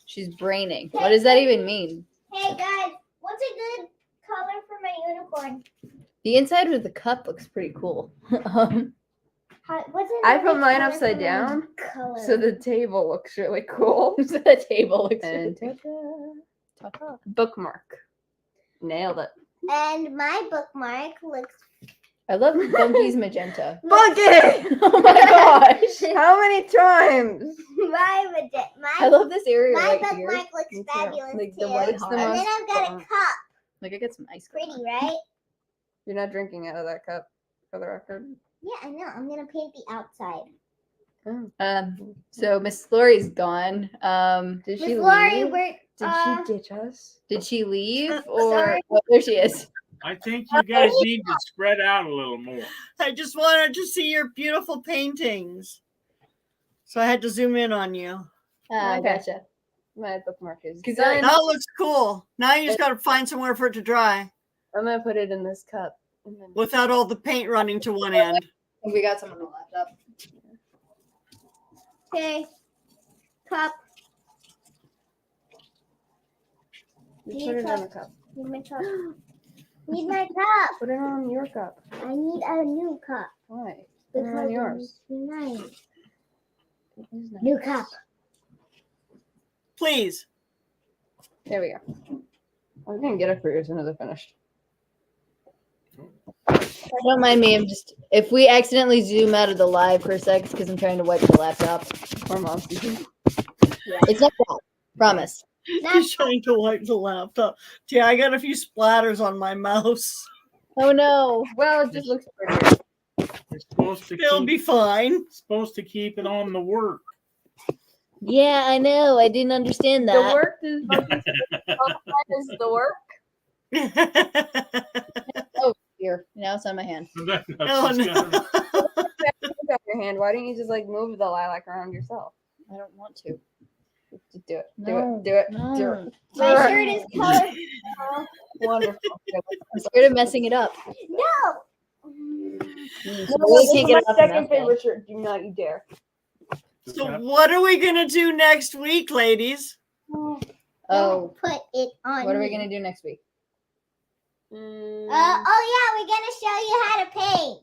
She's braining. What does that even mean? Hey guys, what's a good color for my unicorn? The inside with the cup looks pretty cool. What's I another put mine color upside for my down, color? so the table looks really cool. The table looks And really ta-ta. bookmark. Nailed it. And my bookmark looks I love Bunky's magenta. Bunky! Oh my gosh! How many times? I love this area my right bookmark here. looks Me too. fabulous Like too. the white And then I've got a cup. Like I get some ice cream. Pretty, right? You're not drinking out of that cup, for the record. Yeah, I know. I'm gonna paint the outside. So Miss Lorrie's gone. Did Miss she Lorrie, leave? we're Did she ditch us? Did she leave or Sorry. oh, there she is? I think you guys need to spread out a little more. I just wanted to see your beautiful paintings. So I had to zoom in on you. Ah, Okay. gotcha. My bookmark is 'Cause done. That looks cool. Now you just got to find somewhere for it to dry I'm gonna put it in this cup. And then without all the paint running to one end. We got some on the laptop. okay. Cup. you put it in the cup. Need my cup. Need my cup. Put it on your cup. I need a new cup. Why? Put it on Because yours. it's nice. It is nice. New cup. Please. There we go. I'm gonna get it for you as soon as I finish. Don't mind me. I'm just if we accidentally zoom out of the live for a sec, because I'm trying to wipe the laptop. Or mom's. It's not that. Promise. He's trying to wipe the laptop. Yeah, I got a few splatters on my mouse. Oh no. Well, it just looks pretty. You're It'll be fine. supposed to keep it on the work. Yeah, I know. I didn't understand The that. work is is the work. Here. Now it's on my hand. Oh, no. Got your hand. Why don't you just like move the lilac around yourself? I don't want to. Just do it. Do No, it. Do it. no. Do it. My shirt is colorful. Wonderful. I'm scared of messing it up. No. Really can't get it off the second mouth, though. favorite shirt. Do not you dare. So what are we going to do next week, ladies? Oh, Don't put it on. what are we me. gonna do next week? Oh yeah, we're gonna show you how to paint.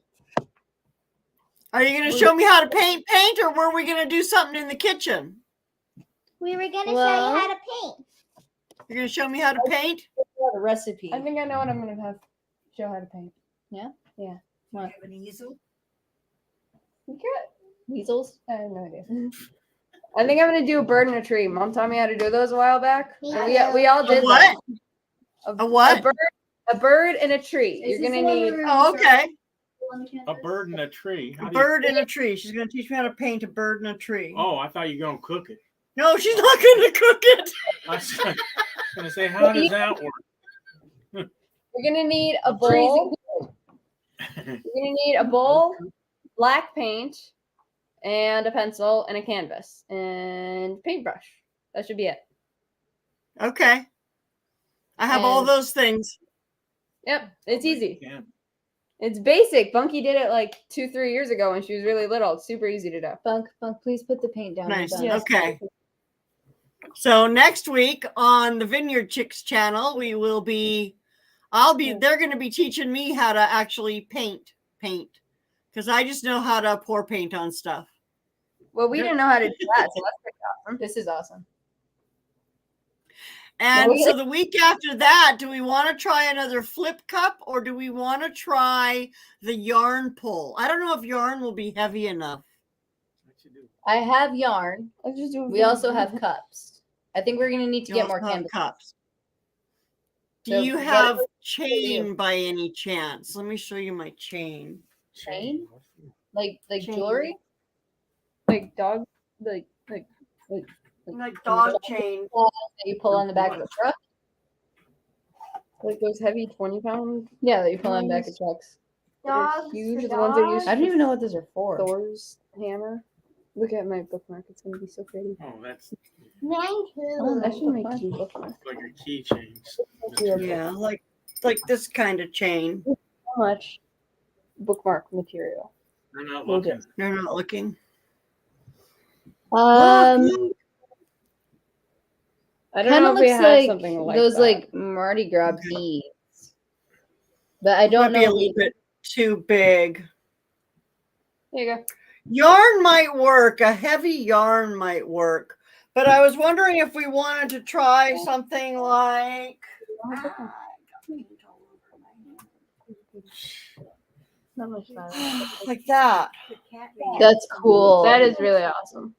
Are you going to show me how to paint, or were we going to do something in the kitchen? We were gonna show Well- you how to paint. You're going to show me how to paint? A recipe. I think I know what I'm gonna have. Show how to paint. Yeah? Yeah. What? Have an easel? You could. Weasels? I have no idea. I think I'm gonna do a bird and a tree. Mom taught me how to do those a while back. Me And too. we all did what? that. A what? A bird and a tree. Is You're this gonna the one need. where we Oh, okay. on the A canvas? bird and a tree. A How do you- bird in a tree. She's going to teach me how to paint a bird in a tree. Oh, I thought you were gonna cook it. No, she's not going to cook it. I was gonna say, how does that work? You're gonna need a bowl. You're gonna need a bowl, black paint, and a pencil and a canvas and paintbrush. That should be it. Okay. I have all And- those things. Yep, it's easy. Yeah. It's basic. Bunky did it like 2-3 years ago when she was really little. It's super easy to do. Bunk, please put the paint down. Nice. Done. Yes. Okay. So next week on the Vineyard Chicks channel, they're going to be teaching me how to actually paint because I just know how to pour paint on stuff. Well, we didn't know how to do that, so that's pretty awesome. This is awesome. And Well, so the week after that, do we want to try another flip cup or do we want to try the yarn pull? I don't know if yarn will be heavy enough. What you do? I have yarn. Let's just do it We for- also have cups. I think we're gonna need to You get more also have canvas. cups. Do So you what- have chain by any chance? Let me show you my chain. Chain? Like Chain. jewelry? like dog, like Like dog chain. That you pull on the back of a truck? those heavy 20-pound Yeah, that you pull on the back of trucks. Dogs huge. for The ones that dogs? use I don't even know what those are for. Thor's hammer. Look at my bookmark. It's gonna be so pretty. Oh, that's Mine too. Oh, I should make bookmark. two bookmarks. like a keychain. Yeah, like this kind of chain. How much bookmark material? They're not We'll looking. They're not looking. Um, I don't kind know of if we looks have like something like those that. like Mardi Gras beads, but I don't Might be a know. little bit too big. There you go. Yarn might work. A heavy yarn might work. But I was wondering if we wanted to try something like Not much fun. like that. The cat That's cool. That is really awesome.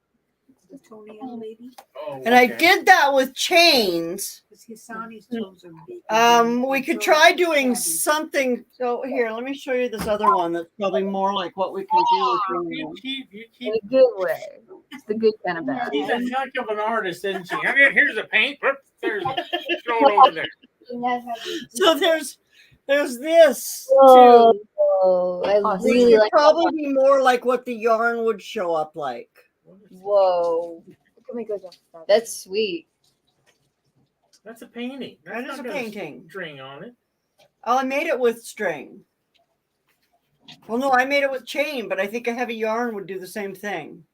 the toenail lady. Oh, And I okay. did that with chains. Because Hisani's toes are big. We could try doing something. So here, let me show you this other one that's probably more like what we can do with your You one. keep In a good way. It's the good kind of bad. She's a heck of an artist, isn't she? I mean, here's a paint. Whoop, there's throw it over there. So there's this Whoa, too. I Which really would like. probably be more like what the yarn would show up like. Whoa, Can we go down? that's sweet. That's a painting. That is That's a not got painting. String on it. Oh, I made it with string. Well, no, I made it with chain, but I think a heavy yarn would do the same thing.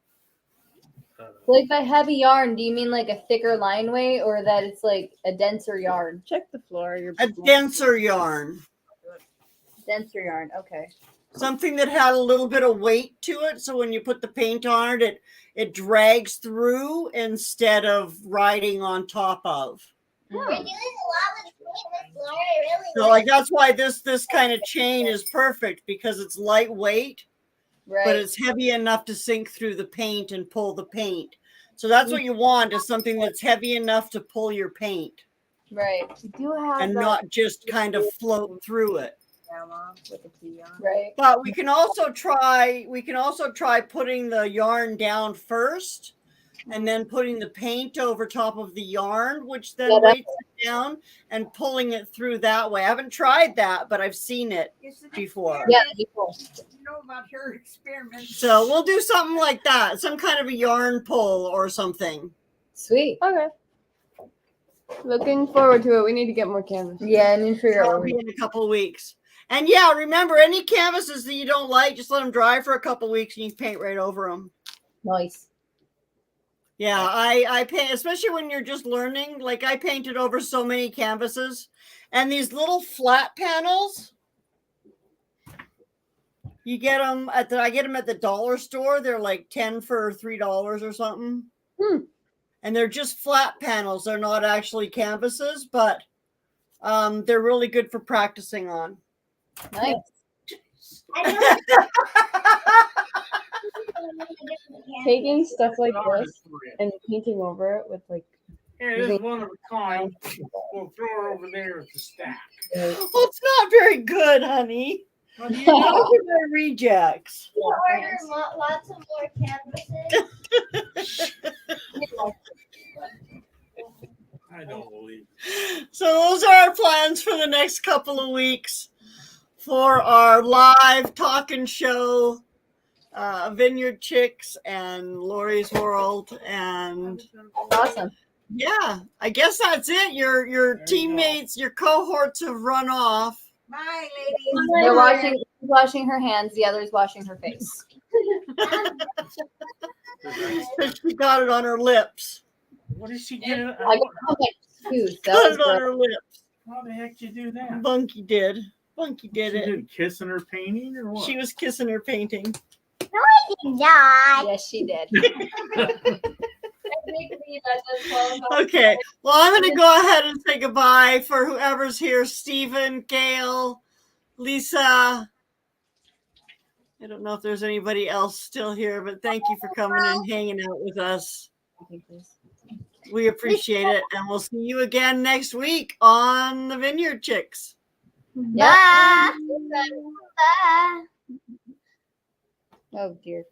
Like by heavy yarn, do you mean like a thicker line weight, or that it's like a denser yarn? Check the floor. Your A denser yarn. Denser yarn. Okay. Something that had a little bit of weight to it. So when you put the paint on it, it drags through instead of riding on top of. We're doing a lot with paint, Miss Lorrie. I really So like that's why this kind of chain is perfect because it's lightweight, Right. but it's heavy enough to sink through the paint and pull the paint. So that's what you want is something that's heavy enough to pull your paint right. We do have and that not just kind of float through it. Grandma with a key on. Right. But we can also try putting the yarn down first and then putting the paint over top of the yarn, which then Yeah, that- weights it down and pulling it through that way. I haven't tried that, but I've seen it It's an before. Yeah, experiment. that'd be cool. You know about her experiments. So we'll do something like that, some kind of a yarn pull or something. Sweet. Okay. Looking forward to it. We need to get more canvas. Yeah, I need to figure out That'll where be we. in a couple of weeks. And yeah, remember any canvases that you don't like, just let them dry for a couple of weeks and you can paint right over them. Nice. Yeah, I paint, especially when you're just learning. Like I painted over so many canvases, and these little flat panels, you get them I get them at the dollar store. They're like 10 for $3 or something. And they're just flat panels. They're not actually canvases, but they're really good for practicing on. Nice. Taking stuff like Darn this it for you. and painting over it with like Here, this is one of a kind. We'll throw her over there at the stack. Well, it's not very good, honey. How do you Those know? are my rejects. Order lots of more canvases. I don't believe So those are our plans for the next couple of weeks for our live talking show, Vineyard Chicks and Lorrie's World. And awesome. yeah, I guess that's it. Your you teammates, your cohorts have run off. Bye, ladies. They're washing her hands, the other's washing her face. She got it on her lips. What did she get? I got my tooth. That Got was it on gross. her lips. How the heck did you do that? Bunky did. Bunky did She it. did kissing her painting or what? She was kissing her painting. Yeah. Yes, she did. Okay. Well, I'm going to go ahead and say goodbye for whoever's here. Stephen, Gail, Lisa. I don't know if there's anybody else still here, but thank you for coming and hanging out with us. We appreciate it. And we'll see you again next week on the Vineyard Chicks. Bye. Bye. Oh dear.